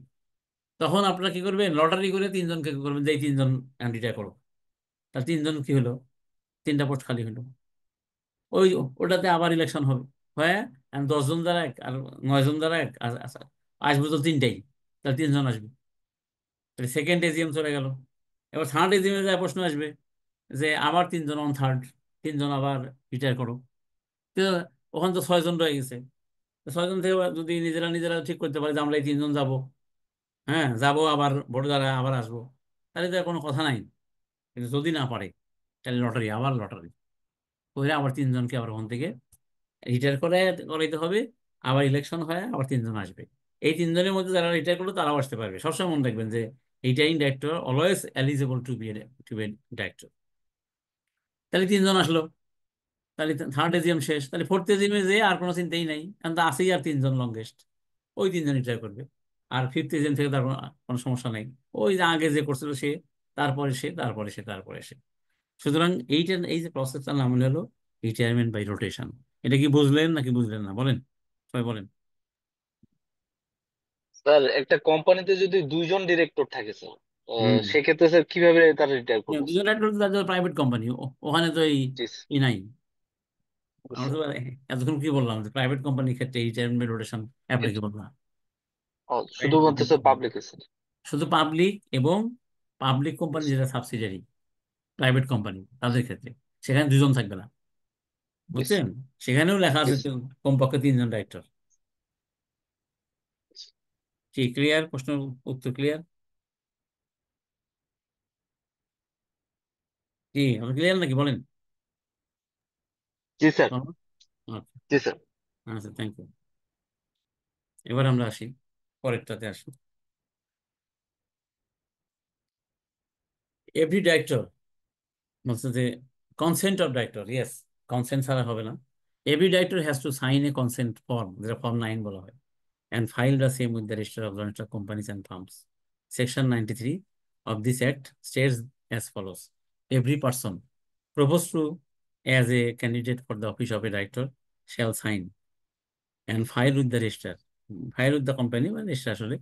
S1: তখন আপনারা কি করবেন, লটারি করে 3 জনকে কি করবেন, যে এই 3 জন রিটায়ার করো। তার 3 জন কি হলো, 3টা পোস্ট খালি হলো। ওই ওটাতে আবার ইলেকশন হবে, হ্যাঁ। 10 জন দ্বারা এক, আর 9 জন দ্বারা এক, আসবে তো 3টাই, তাহলে 3 জন আসবে। তাহলে সেকেন্ড এজিএম চলে গেল। এবার থার্ড এজিএমে যায় প্রশ্ন আসবে যে আবার 3 জন 1/3, 3 জন আবার রিটায়ার করো। তো ওখানে তো 6 জন রয়ে গেছে। তো 6 জন থেকে যদি নিজেরা নিজেরা ঠিক করতে পারে যে আমরা এই 3 জন যাবো, হ্যাঁ যাবো, আবার ভোট দ্বারা আবার আসবো, তাহলে তো আর কোনো কথা নাই। কিন্তু যদি না পারে, তাহলে লটারি, আবার লটারি করে আবার 3 জনকে আবার ওখান থেকে রিটায়ার করাইতে হবে। আবার ইলেকশন হয়, আবার 3 জন আসবে। এই 3 জনের মধ্যে যারা রিটায়ার করলো তারাও আসতে পারবে। সবসময় মনে রাখবেন যে retiring director always eligible to be director. তাহলে 3 জন আসলো, তাহলে থার্ড এজিএম শেষ, তাহলে ফোর্থ এজিএমে যে আর কোনো চিন্তাই নাই, কারণ তো আছেই আর 3 জন লংগেস্ট, ওই 3 জন রিটায়ার করবে। আর ফিফথ এজিএম থেকে তার কোনো সমস্যা নেই, ওই যে আগে যে করছিল সে, তারপরে সে, তারপরে সে, তারপরে সে। সুতরাং এই যে প্রসেসটার নাম হলো রিটায়ারমেন্ট বাই রোটেশন। এটা কি বুঝলেন নাকি বুঝলেন না, বলেন, সবাই বলেন।
S4: স্যার একটা কোম্পানিতে যদি 2 জন ডিরেক্টর থাকে স্যার,
S1: হুম।
S4: সেক্ষেত্রে স্যার কিভাবে তারা রিটায়ার করবে স্যার?
S1: দুজন একটা তাদের প্রাইভেট কোম্পানি, ওখানে তো এই
S4: জি
S1: ই নাই। আমরা
S4: বুঝছি।
S1: তো এতক্ষণ কি বললাম, যে প্রাইভেট কোম্পানির ক্ষেত্রে রিটায়ারমেন্ট রোটেশন
S4: কিন্তু
S1: অ্যাপ্লিকেবল না।
S4: শুধুমাত্র স্যার পাবলিক স্যার।
S1: শুধু পাবলিক, এবং পাবলিক কোম্পানি যেটা সাবসিডিয়ারি প্রাইভেট কোম্পানি তাদের ক্ষেত্রে, সেখানে 2 জন থাকবে না,
S4: বুঝছি।
S1: বুঝছেন। সেখানেও লেখা আছে
S4: বুঝছি।
S1: কমপক্ষে 3 জন ডাইরেক্টর। কি ক্লিয়ার, প্রশ্ন উত্তর ক্লিয়ার? কি আপনি ক্লিয়ার নাকি, বলেন।
S4: জি স্যার।
S1: আচ্ছা,
S4: জি স্যার।
S1: আচ্ছা, থ্যাংক ইউ। এবার আমরা আসি, পরেরটাতে আসি। এভরি ডাইরেক্টর বলছে যে consent of director, yes, consent ছাড়া হবে না। Every director has to sign a consent form, যেটা ফর্ম 9 বলা হয়, and file the same with the Register of Registered Companies and Firms. Section 93 of this Act states as follows: every person proposed to as a candidate for the office of a director shall sign and file with the register hire with the company মানে সেটা আসলে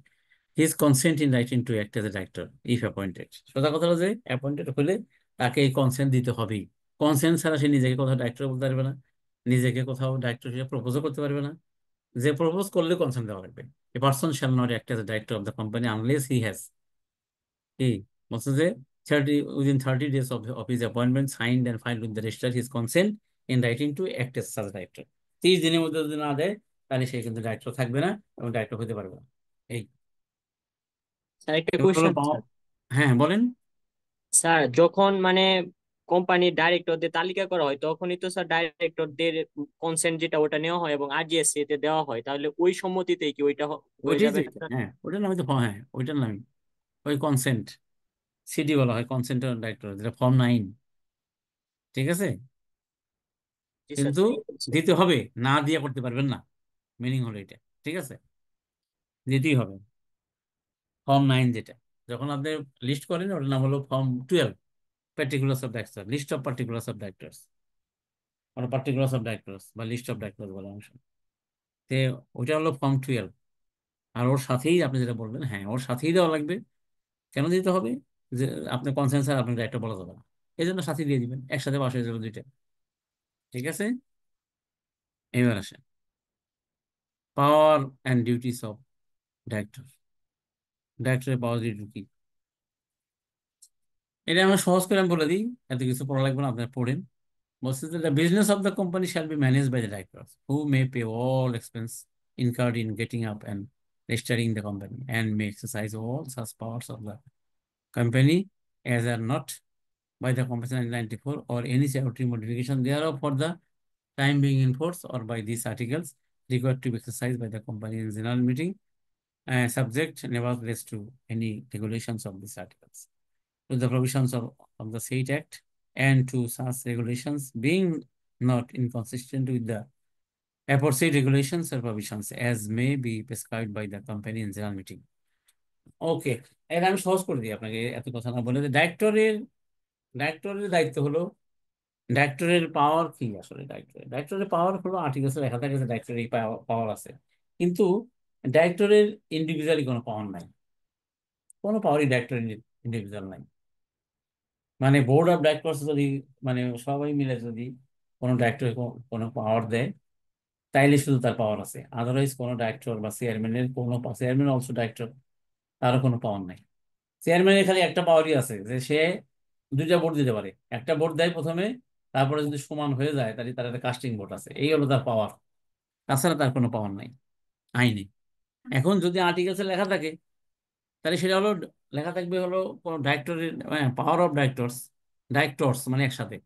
S1: his consent in writing to act as a director if appointed। সোজা কথা হলো যে appointed হলে তাকে এই কনসেন্ট দিতে হবেই। কনসেন্ট ছাড়া সে নিজেকে কোথাও ডাইরেক্টর বলতে পারবে না, নিজেকে কোথাও ডাইরেক্টর হিসেবে প্রপোজও করতে পারবে না। যে প্রপোজ করলে কনসেন্ট দেওয়া লাগবে। A person shall not act as a director of the company unless he has কি বলছে যে 30 days of his appointment signed and filed with the registrar his consent in writing to act as such director। 30 দিনের মধ্যে যদি না দেয় তাহলে সে কিন্তু ডাইরেক্টর থাকবে না এবং ডাইরেক্টর হতে পারবে না। এই
S5: স্যার একটা
S1: এগুলো হলো
S5: কোয়েশ্চেন স্যার।
S1: হ্যাঁ বলেন।
S5: স্যার যখন মানে কোম্পানির ডাইরেক্টরদের তালিকা করা হয় তখনই তো স্যার ডাইরেক্টরদের কনসেন্ট যেটা ওটা নেওয়া হয় এবং আরজিএসসি তে দেওয়া হয়, তাহলে ওই সম্মতিতেই কি ওইটা হয়ে
S1: ওইটাই
S5: যাবে
S1: তো
S5: না
S1: এটা।
S5: স্যার?
S1: হ্যাঁ ওইটার নামে তো হ্যাঁ ওইটার নামে ওই কনসেন্ট সিডি বলা হয়, কনসেন্ট ডাইরেক্টর, যেটা ফর্ম 9। ঠিক আছে,
S5: জি স্যার
S1: কিন্তু
S5: ঠিক আছে।
S1: দিতে হবে, না দিয়ে করতে পারবেন না, মিনিং হলো এটা। ঠিক আছে, দিতেই হবে। ফর্ম 9 যেটা যখন আপনি লিস্ট করেন ওটার নাম হলো form 12, particulars of director, list of particulars of directors, মানে পার্টিকুলার্স অফ ডাইরেক্টরস বা লিস্ট অফ ডাইরেক্টরস বলে অংশ। তে ওইটা হলো ফর্ম 12। আর ওর সাথেই আপনি যেটা বলবেন, হ্যাঁ ওর সাথেই দেওয়া লাগবে। কেন দিতে হবে? যে আপনি কনসেন্সাস আপনি ডাইরেক্টর বলা যাবে না, এই জন্য সাথে দিয়ে দিবেন, একসাথে পাশ হয়ে যাবে দুইটা। ঠিক আছে, এবার আসেন power and duties of director. ডাইরেক্টরের পাওয়ার ডিউটি কি, এটা আমরা সহজ করে আমি বলে দিই, এত কিছু পড়া লাগবে না, আপনার পড়েন। বলছে যে the business of the company shall be managed by the directors who may pay all expense incurred in getting up and registering the company and may exercise all such powers of the company as are not by the Company 1994 or any statutory modification thereof for the time being in force or by these articles required to be exercised by the company in general meeting, subject nevertheless to any regulations of these articles, to the provisions of the said Act and to such regulations being not inconsistent with the aforesaid regulations or provisions as may be prescribed by the company in general meeting। ওকে, এটা আমি সহজ করে দিই আপনাকে, এত কথা না বলে। ডাইরেক্টরের দায়িত্ব হলো, ডাইরেক্টরের পাওয়ার কি আসলে, ডাইরেক্টরের পাওয়ার হলো আর্টিকেলসে লেখা থাকে যে ডাইরেক্টরের এই পাওয়ার আছে, কিন্তু ডাইরেক্টরের ইন্ডিভিজুয়ালি কোনো পাওয়ার নাই, কোনো পাওয়ারই ডাইরেক্টরের ইন্ডিভিজুয়াল নাই। মানে বোর্ড অফ ডাইরেক্টরস যদি, মানে সবাই মিলে যদি কোনো ডাইরেক্টর কোনো পাওয়ার দেয় তাইলে শুধু তার পাওয়ার আছে, আদারওয়াইজ কোনো ডাইরেক্টর বা চেয়ারম্যানের কোনো, চেয়ারম্যান অলসো ডাইরেক্টর, তারও কোনো পাওয়ার নাই। চেয়ারম্যানের খালি একটা পাওয়ারই আছে যে সে দুইটা ভোট দিতে পারে, একটা ভোট দেয় প্রথমে, তারপরে যদি সমান হয়ে যায় তাহলে তার একটা কাস্টিং ভোট আছে, এই হলো তার পাওয়ার, তাছাড়া তার কোনো পাওয়ার নাই আইনে। এখন যদি আর্টিকেলসে লেখা থাকে তাহলে সেটা হলো, লেখা থাকবে হলো কোনো ডাইরেক্টরের, পাওয়ার অফ ডাইরেক্টরস, ডাইরেক্টরস মানে একসাথে।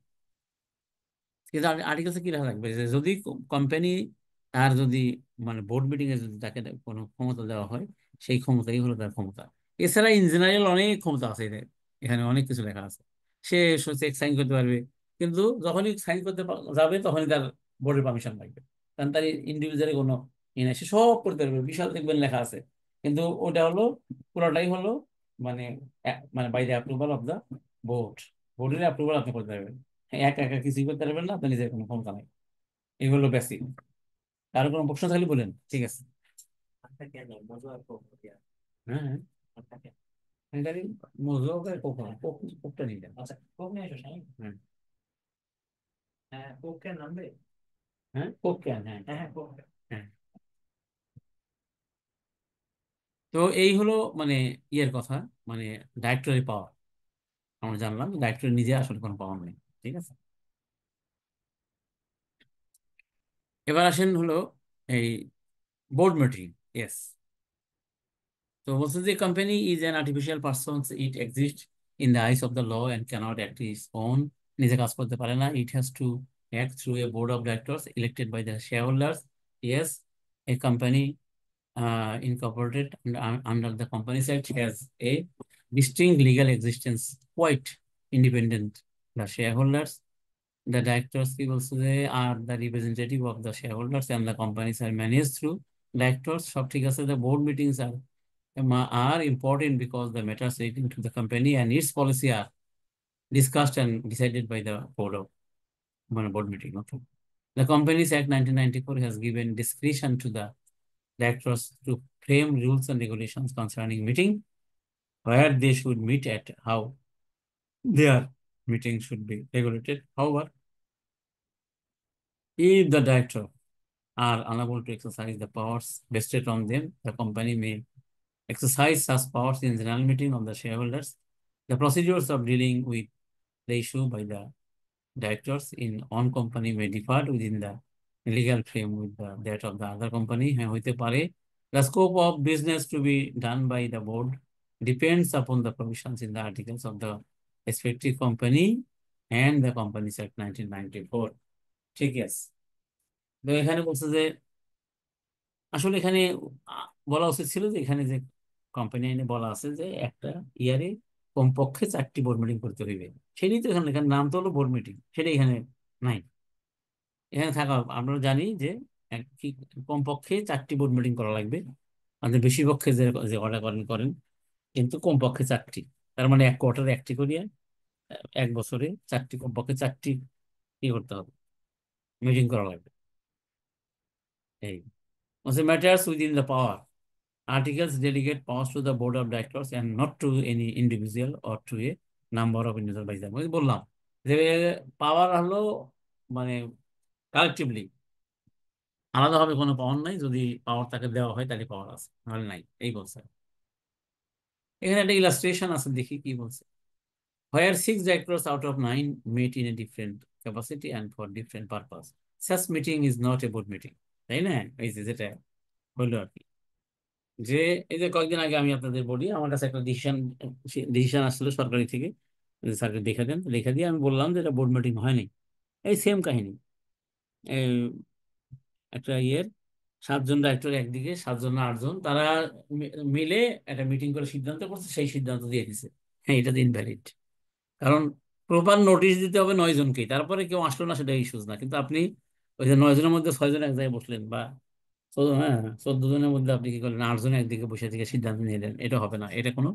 S1: কিন্তু আর্টিকেলসে কি লেখা থাকবে যে যদি কোম্পানি তার যদি মানে বোর্ড মিটিং এ যদি তাকে কোনো ক্ষমতা দেওয়া হয়, সেই ক্ষমতাই হলো তার ক্ষমতা। এছাড়া ইন জেনারেল অনেক ক্ষমতা আছে এখানে অনেক কিছু লেখা আছে। সে চেক সাইন করতে পারবে, কিন্তু যখনই সাইন করতে যাবে তখনই তার বোর্ডের পারমিশন লাগবে, কারণ তার ইন্ডিভিজুয়ালি কোনো ই নাই, সে সব করতে পারবে, বিশাল দেখবেন লেখা আছে, কিন্তু ওটা হলো পুরোটাই হলো মানে মানে by the approval of the board, বোর্ডের অ্যাপ্রুভাল আপনি করতে পারবেন। হ্যাঁ, একা একা কিছুই করতে পারবেন না, আপনার নিজের কোনো ক্ষমতা নাই। এগুলো বেসিক। কারো কোনো প্রশ্ন থাকলে বলেন। ঠিক আছে, হ্যাঁ হ্যাঁ, এখানে মজু আর কোকটা নিলেন। হ্যাঁ হ্যাঁ, কোক ক্যান, হ্যাঁ হ্যাঁ। তো এই হলো মানে ইয়ের কথা, মানে ডাইরেক্টরি পাওয়ার আমরা জানলাম, ডাইরেক্টর নিজে আসলে কোনো পাওয়ার নেই। ঠিক আছে, এবার আসেন হলো এই বোর্ড মিটিং। ইয়েস, তো বলছে যে company is an artificial person, it exist in the eyes of the law and cannot act its own, নিজে কাজ করতে পারে না। It has to act through a board of directors elected by the shareholders. Yes, a company incorporated under the Companies Act has a distinct legal existence, quite independent the shareholders. The directors people say are the representative of the shareholders and the companies are managed through directors. সব ঠিক আছে, the board meetings are important because the matters relating to the company and its policy are discussed and decided by the board of board meeting. Okay. The Companies Act 1994 has given discretion to the directors to frame rules and regulations concerning meeting, where they should meet at, how their meeting should be regulated. However, if the director are unable to exercise the powers vested on them, the company may exercise such powers in general meeting of the shareholders. The procedures of dealing with the issue by the directors in one company may differ within the legal frame with that of the other company. হইতে পারে, the scope of business to be done by the board depends upon the provisions in the articles of the respective company and the Companies Act 1994. ঠিক আছে, তো এখানে বলছে যে আসলে এখানে বলা উচিত ছিল যে এখানে যে কোম্পানি আইনে বলা আছে যে একটা ইয়ারে কমপক্ষে 4টি বোর্ড মিটিং করতে হইবে। সেটাই তো এখানে এখানে নাম তো হলো বোর্ড মিটিং, সেটা এখানে নাই। এখানে থাকা আমরা জানি যে কমপক্ষে 4টি বোর্ড মিটিং করা লাগবে। আমাদের বেশি পক্ষে যে যে অর্ডার করেন করেন, কিন্তু কমপক্ষে 4টি, তার মানে এক কোয়ার্টারে 1টি করিয়া 1 বছরে 4টি, কমপক্ষে 4টি কি করতে হবে, মিটিং করা লাগবে। এই matters within the power. Articles delegate powers to the board of directors and not to any individual or to a number of individual by them. আমি বললাম যে পাওয়ার হলো মানে কালেকটিভলি, আলাদাভাবে কোনো পাওয়ার নাই। যদি পাওয়ার তাকে দেওয়া হয় তাহলে পাওয়ার আছে, নাহলে নাই, এই বলছে। এখানে একটা ইলাস্ট্রেশন আছে, দেখি কি বলছে। Where 6 directors out of 9 meet in a different capacity and for different purpose, such meeting is not a board meeting. তাই না? এই যে যেটা হলো আর কি, যে এই যে কয়েকদিন আগে আমি আপনাদের বলি, আমার কাছে একটা ডিসিশন আসলো সরকারি থেকে, স্যারকে দেখে দেন, লিখে দিয়ে আমি বললাম যে এটা বোর্ড মিটিং হয়নি। এই সেম কাহিনী, এই একটা ইয়ের 7জন ডাইরেক্টর একদিকে, 7জন না 8জন, তারা মিলে একটা মিটিং করে সিদ্ধান্ত করছে, সেই সিদ্ধান্ত দিয়ে দিছে। হ্যাঁ, এটা তো ইনভ্যালিড, কারণ প্রপার নোটিশ দিতে হবে 9জনকেই, তারপরে কেউ আসলো না সেটা ইস্যুজ না। কিন্তু আপনি ওই যে 9জনের মধ্যে 6জন এক জায়গায় বসলেন, বা হ্যাঁ 14জনের মধ্যে আপনি কি করলেন, 8জন একদিকে বসে থেকে সিদ্ধান্ত নিলেন, এটা হবে না, এটা কোনো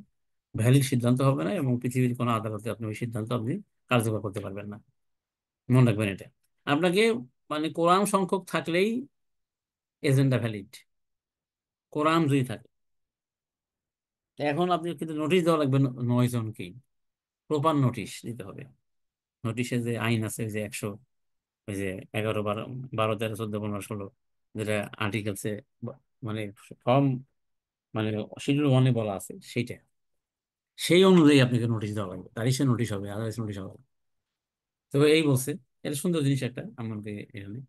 S1: ভ্যালিড সিদ্ধান্ত হবে না, এবং পৃথিবীর কোনো আদালতে আপনি ওই সিদ্ধান্ত আপনি কার্যকর করতে পারবেন না। মনে রাখবেন এটা। আপনাকে মানে কোরাম সংখ্যক থাকলেই এজেন্ডা ভ্যালিড, কোরাম যদি থাকে। এখন আপনি কিন্তু নোটিশ দেওয়া লাগবে 9জনকেই, প্রপার নোটিশ দিতে হবে। নোটিশে যে আইন আছে, যে 100, ওই যে 11, 12, 12, 13, 14, 15, 16, যেটা আর্টিকেলসে মানে ফর্ম মানে শিডিউল 1-এ বলা আছে, সেইটা সেই অনুযায়ী আপনাকে নোটিশ দেওয়া লাগবে, তারই সে নোটিশ হবে, আদারওয়াইজ নোটিশ হবে না। তবে এই বলছে, এটা সুন্দর জিনিস একটা আমাদের এখানে।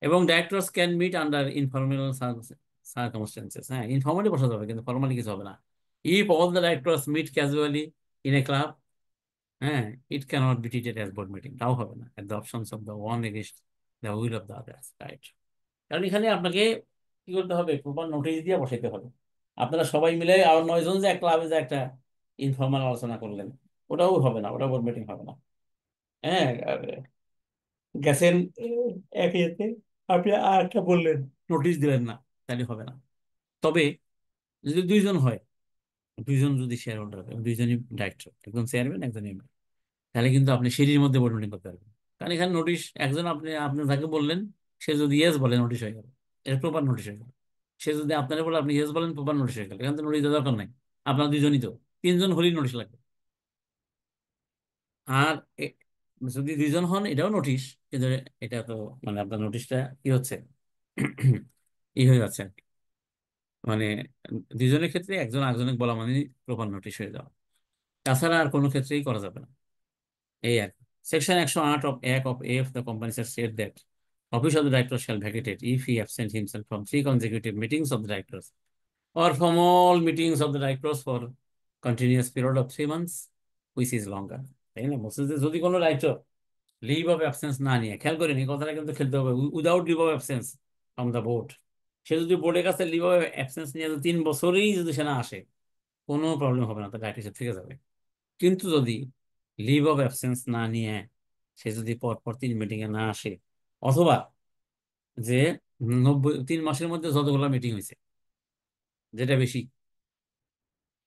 S1: এবং directors can meet under informal circumstances. হ্যাঁ, ইনফরমালি বসা যাবে, কিন্তু ফর্মালি কিছু হবে না। If all the directors meet casually in a club, হ্যাঁ, it cannot be treated as board meeting, তাও হবে না, at the options of the one against the will of the others, right? কারণ এখানে আপনাকে কি করতে হবে, প্রপার নোটিশ দিয়ে বসাইতে হবে। আপনারা সবাই মিলে আর 9জন যে এক ক্লাবে যে একটা ইনফর্মাল আলোচনা করলেন, ওটাও হবে না, ওটা বোর্ড মিটিং হবে না। হ্যাঁ, গেছেন এক ইয়েতে, আপনি আর একটা বললেন, নোটিশ দিলেন না, তাহলে হবে না। তবে যদি 2জন হয়, 2জন যদি শেয়ার হোল্ডার, 2জনই ডাইরেক্টর, একজন চেয়ারম্যান একজন এমডি, তাহলে কিন্তু আপনি সিঁড়ির মধ্যে বোর্ড মিটিং করতে পারবেন। কারণ এখানে নোটিশ একজন, আপনি যাকে বললেন সে যদি ইয়েস বলে, নোটিশ হয়ে গেল, এটা প্রপার নোটিশ হয়ে গেল। সে যদি আপনারা বলে আপনি ইয়েস বলেন, প্রপার নোটিশ হয়ে গেল। এখানে তো নোটিশ দেওয়ার দরকার নাই, আপনার 2জনই তো, 3জন হলেই নোটিশ লাগবে। আর যদি 2জন হন, এটাও নোটিশ, কিন্তু এটা তো মানে আপনার নোটিশটা কি হচ্ছে, ই হয়ে যাচ্ছে আর কি। মানে 2জনের ক্ষেত্রে একজন আরেকজনকে বলা মানে প্রপার নোটিশ হয়ে যাওয়া, তাছাড়া আর কোনো ক্ষেত্রেই করা যাবে না। এই আর section 108 of act of F the companies state that office of the director shall vacated if he absent himself from 3 consecutive meetings of the directors or from all meetings of the directors for continuous period of 3 months which is longer. তাই না? বলছে যে যদি কোনো director leave of absence না নিয়ে, খেয়াল করেন এই কথাটা কিন্তু খেলতে হবে, without leave of absence from the board, সে যদি বোর্ডের কাছে লিভ অফ অ্যাবসেন্স নিয়ে 3 বছরেই যদি সে না আসে, কোনো প্রবলেম হবে না, তার ডাইরেক্টর থেকে যাবে। কিন্তু যদি লিভ অফ অ্যাবসেন্স না নিয়ে সে যদি পরপর 3 মিটিংয়ে না আসে, অথবা যে 3 মাসের মধ্যে যতগুলো মিটিং হয়েছে, যেটা বেশি,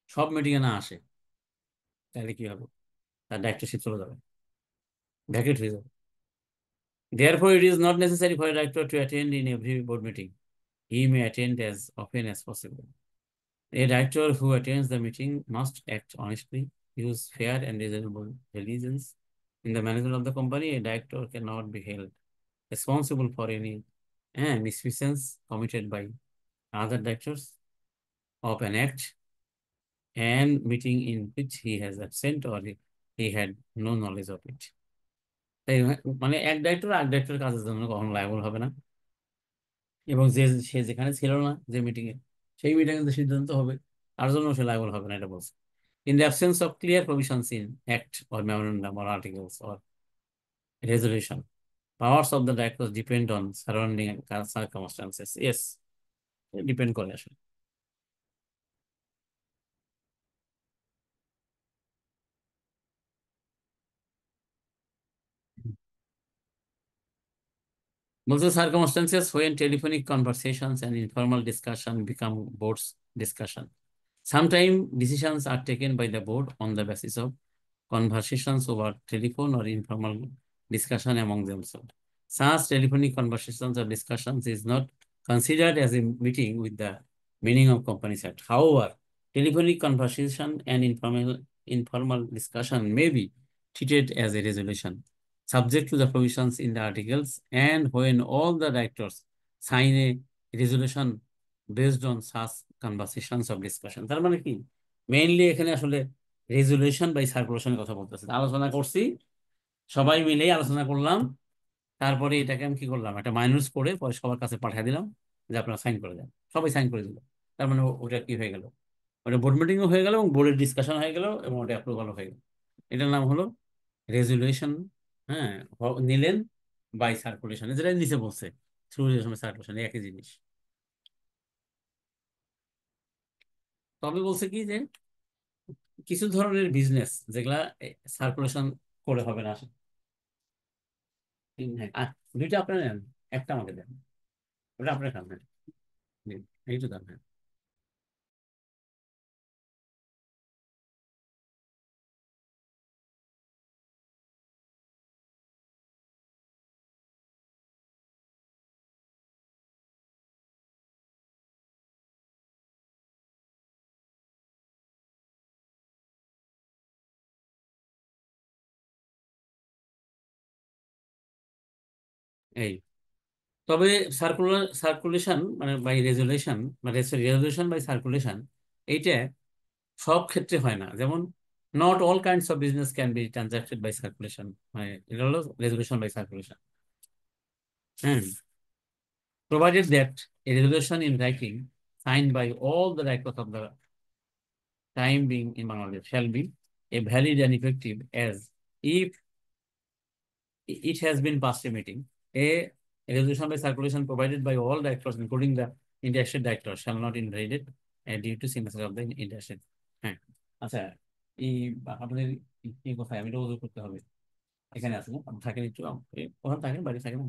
S1: সব মিটিংয়ে না আসে, তাহলে কি হবে, তার ডাইরেক্টরশিপ চলে যাবে, ভ্যাকেট হয়ে যাবে। Therefore, it is not necessary for a director to attend in every board meeting. he may attend as often as possible. A director who attends the meeting must act honestly, use fair and reasonable diligence in the management of the company. A director cannot be held responsible for any misfeasance committed by other directors of an act and meeting in which he has absent or he had no knowledge of it. তাই মানে এক director আর ডাইরেক্টরের কাজের জন্য কখনো liable হবে না, এবং সে যেখানে ছিল না যে মিটিং এ, সেই মিটিং এ সিদ্ধান্ত হবে, তার জন্য সে লায়াবল হবে না, এটা বলছে। In the absence of clear provisions in act or memorandum or articles or resolution, powers of the directors depend on surrounding circumstances. Yes, depend করে আসলে। বলছে circumstances when telephonic conversations and informal discussion become board's discussion. Sometimes decisions are taken by the board on the basis of conversations over telephone or informal discussion among themselves. Such telephonic conversations or discussions is not considered as a meeting with the meaning of Companies Act. However, telephonic conversation and informal discussion may be treated as a resolution, subject to the provisions in the articles, and when all the directors sign a resolution based on such conversations of discussion. তার মানে কি, mainly এখানে আসলে resolution by সার্কুলেশনের কথা বলতেছে। আলোচনা করছি, সবাই মিলেই আলোচনা করলাম, তারপরে এটাকে আমি কি করলাম, একটা মাইনাস করে পরে সবার কাছে পাঠিয়ে দিলাম যে আপনারা সাইন করে দেন, সবাই সাইন করে দিল। তার মানে ওটা কি হয়ে গেল, ওটা বোর্ড মিটিংও হয়ে গেল এবং বোর্ডের ডিসকাশন হয়ে গেল এবং ওটা অ্যাপ্রুভাল হয়ে গেল। এটার নাম হলো রেজুলেশন। হ্যাঁ, নিলেন বাই সার্কুলেশন, যেটা নিচে বলছে থ্রু রেজুলেশন সার্কুলেশন, একই জিনিস। তবে বলছে কি যে কিছু ধরনের বিজনেস যেগুলা সার্কুলেশন করে হবে না। হ্যাঁ, দুইটা আপনার নেন, একটা আমাকে দেন, ওটা আপনার খান, হ্যাঁ নিন, এইটা দেন, হ্যাঁ। এই তবে সার্কুলেশন মানে বাই রেজুলেশন, মানে রেজুলেশন বাই সার্কুলেশন, এইটা সব ক্ষেত্রে হয় না। যেমন not all kinds of business can be transacted by circulation, মানে এটা হলো রেজুলেশন বাই সার্কুলেশন। হ্যাঁ, provided that a resolution in writing signed by all the directors of the time being in Bangladesh shall be a valid and effective as if it has been past a meeting. A resolution by circulation provided by all directors, including the interested director, shall not invalidate due to signature of the interested. হ্যাঁ, আচ্ছা, এই আপনাদের কি কোথায়, আমি এটা ওজোর করতে হবে, এখানে আছে না, আপনি থাকেন একটু, ওখানে থাকেন, বাড়ি থাকেন,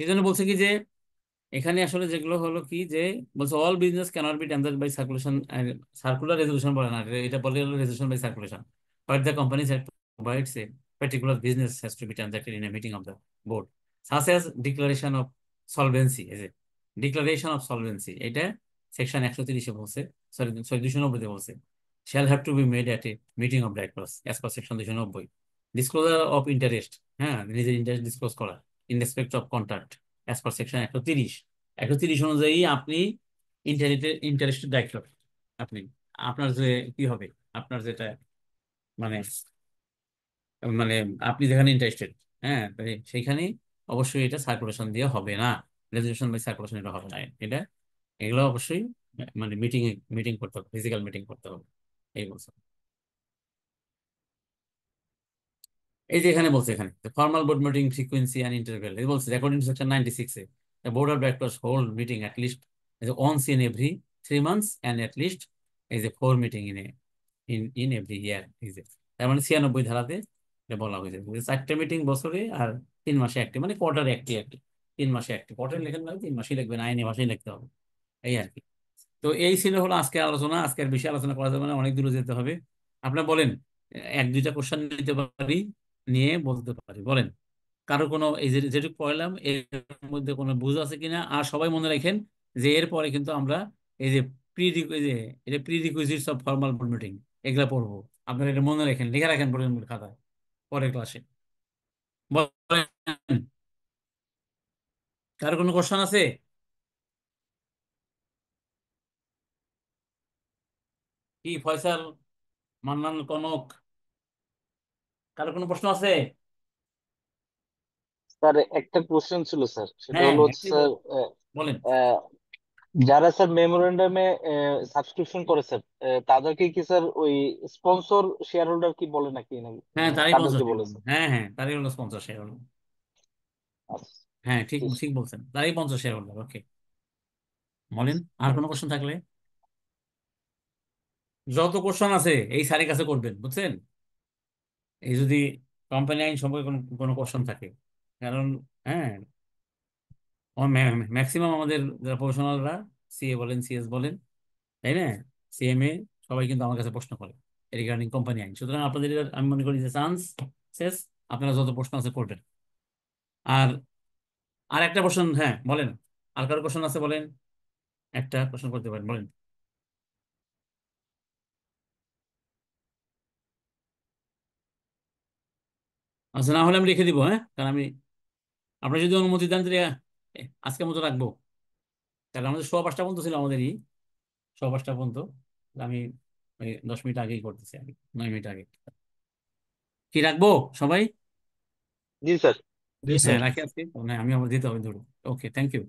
S1: এই জন্য বলছে কি যে এখানে আসলে যেগুলো হলো কি যে বলছে all business cannot be transacted by circulation, circular resolution বলে না, এটা বলে হলো resolution by circulation, but the companies had provides a particular business has to be transacted in a meeting of the board, such as declaration of solvency. Is it declaration of solvency? এটা section 130 বলছে, sorry 290 বলছে, shall have to be made at a meeting of directors as per section 290. Disclosure of interest, হ্যাঁ, নিজের interest disclose করা in respect of contract as per section 130 অনুযায়ী আপনি interested director, আপনি আপনার যে কি হবে, আপনার যেটা মানে মানে আপনি যেখানে ইন্টারেস্টেড, হ্যাঁ, সেইখানে অবশ্যই এটা সার্কুলেশন দিয়ে হবে না, রেজুলেশন বাই সার্কুলেশন এটা হবে না, এটা এগুলো অবশ্যই মানে মিটিং করতে হবে, ফিজিক্যাল মিটিং করতে হবে, এই বলছে। এই যে এখানে বলছে, এখানে formal board meeting frequency and interval, এই বলছে according to section 96 A the board of directors hold meeting at least once in every 3 months and at least is a 4 meeting in every year. is it তার মানে 96 ধারাতে এটা বলা হয়েছে যে 4টে meeting বছরে আর 3 মাসে একটি, মানে কোয়ার্টারে একটি, 3 মাসে একটি, কোয়ার্টারে লেখেন না, 3 মাসেই লিখবেন, আইনি ভাষায় লিখতে হবে, এই আর কি। তো এই ছিল হলো আজকের আলোচনা। আজকের বিষয়ে আলোচনা করা যাবে না, অনেক দূরে যেতে হবে। আপনারা বলেন, 1-2টা কোশ্চেন নিতে পারি, নিয়ে বলতে পারি, বলেন। কারো কোনো এই যে যেটুকু পড়লাম এর মধ্যে কোনো ভুল আছে কিনা, আর সবাই মনে রাখেন যে এরপরে কিন্তু আমরা এই যে এই যে এটা প্রিরিকুইজিটস অফ ফর্মাল বোর্ড মিটিং এগুলা পড়বো। আপনারা এটা মনে রাখেন, লিখে রাখেন পরের খাতায়, পরের ক্লাসে। বলেন, কারো কোনো কোশ্চেন আছে? কি ফয়সাল, মান্নান, কনক, কারো কোনো প্রশ্ন আছে?
S4: স্যার একটা কোশ্চেন ছিল স্যার, সেটা
S1: হ্যাঁ
S4: হলো
S1: একটু
S4: স্যার
S1: বলেন।
S4: আহ, যারা স্যার মেমোরেন্ডামে সাবস্ক্রিপশন করে স্যার, তাদেরকে কি স্যার ওই স্পন্সর শেয়ার হোল্ডার কি বলে নাকি নাকি
S1: হ্যাঁ তারই
S4: তাদেরকে
S1: স্পন্সরশিপ,
S4: বলে স্যার?
S1: হ্যাঁ হ্যাঁ তারই হলো স্পন্সরশিপ।
S4: আচ্ছা,
S1: হ্যাঁ ঠিক
S4: জি
S1: ঠিক বলছেন, তারই স্পন্সরশিপ হলো। ওকে, বলেন আর কোনো কোশ্চেন থাকলে। যত কোশ্চেন আছে এই স্যারের কাছে করবেন, বুঝছেন? এই যদি কোম্পানি আইন সম্পর্কে কোনো কোনো কোশ্চেন থাকে, কারণ হ্যাঁ ম্যাক্সিমাম আমাদের যারা প্রফেশনালরা, সিএ বলেন সিএস বলেন, তাই না, সিএমএ, সবাই কিন্তু আমার কাছে প্রশ্ন করে রিগার্ডিং কোম্পানি আইন। সুতরাং আপনাদের এবার আমি মনে করি যে চান্স শেষ, আপনারা যত প্রশ্ন আছে করবেন। আর আর একটা কোশ্চেন, হ্যাঁ বলেন, আর কারো কোশ্চেন আছে বলেন, একটা প্রশ্ন করতে পারেন, বলেন। আচ্ছা না হলে আমি রেখে দিব, হ্যাঁ, কারণ আমি, আপনি যদি অনুমতি দেন তাহলে আজকের মতো রাখবো। কারণ আমাদের 5:15 পর্যন্ত ছিল আমাদেরই, 5:15 পর্যন্ত। আমি ওই 10 মিনিট আগেই করতেছি, আমি 9 মিনিট আগে। কি রাখবো সবাই?
S4: জি স্যার।
S5: জি
S1: হ্যাঁ
S5: স্যার।
S1: রাখি আজকে, মানে আমি আমার দিতে হবে ধরুন। ওকে, থ্যাংক ইউ।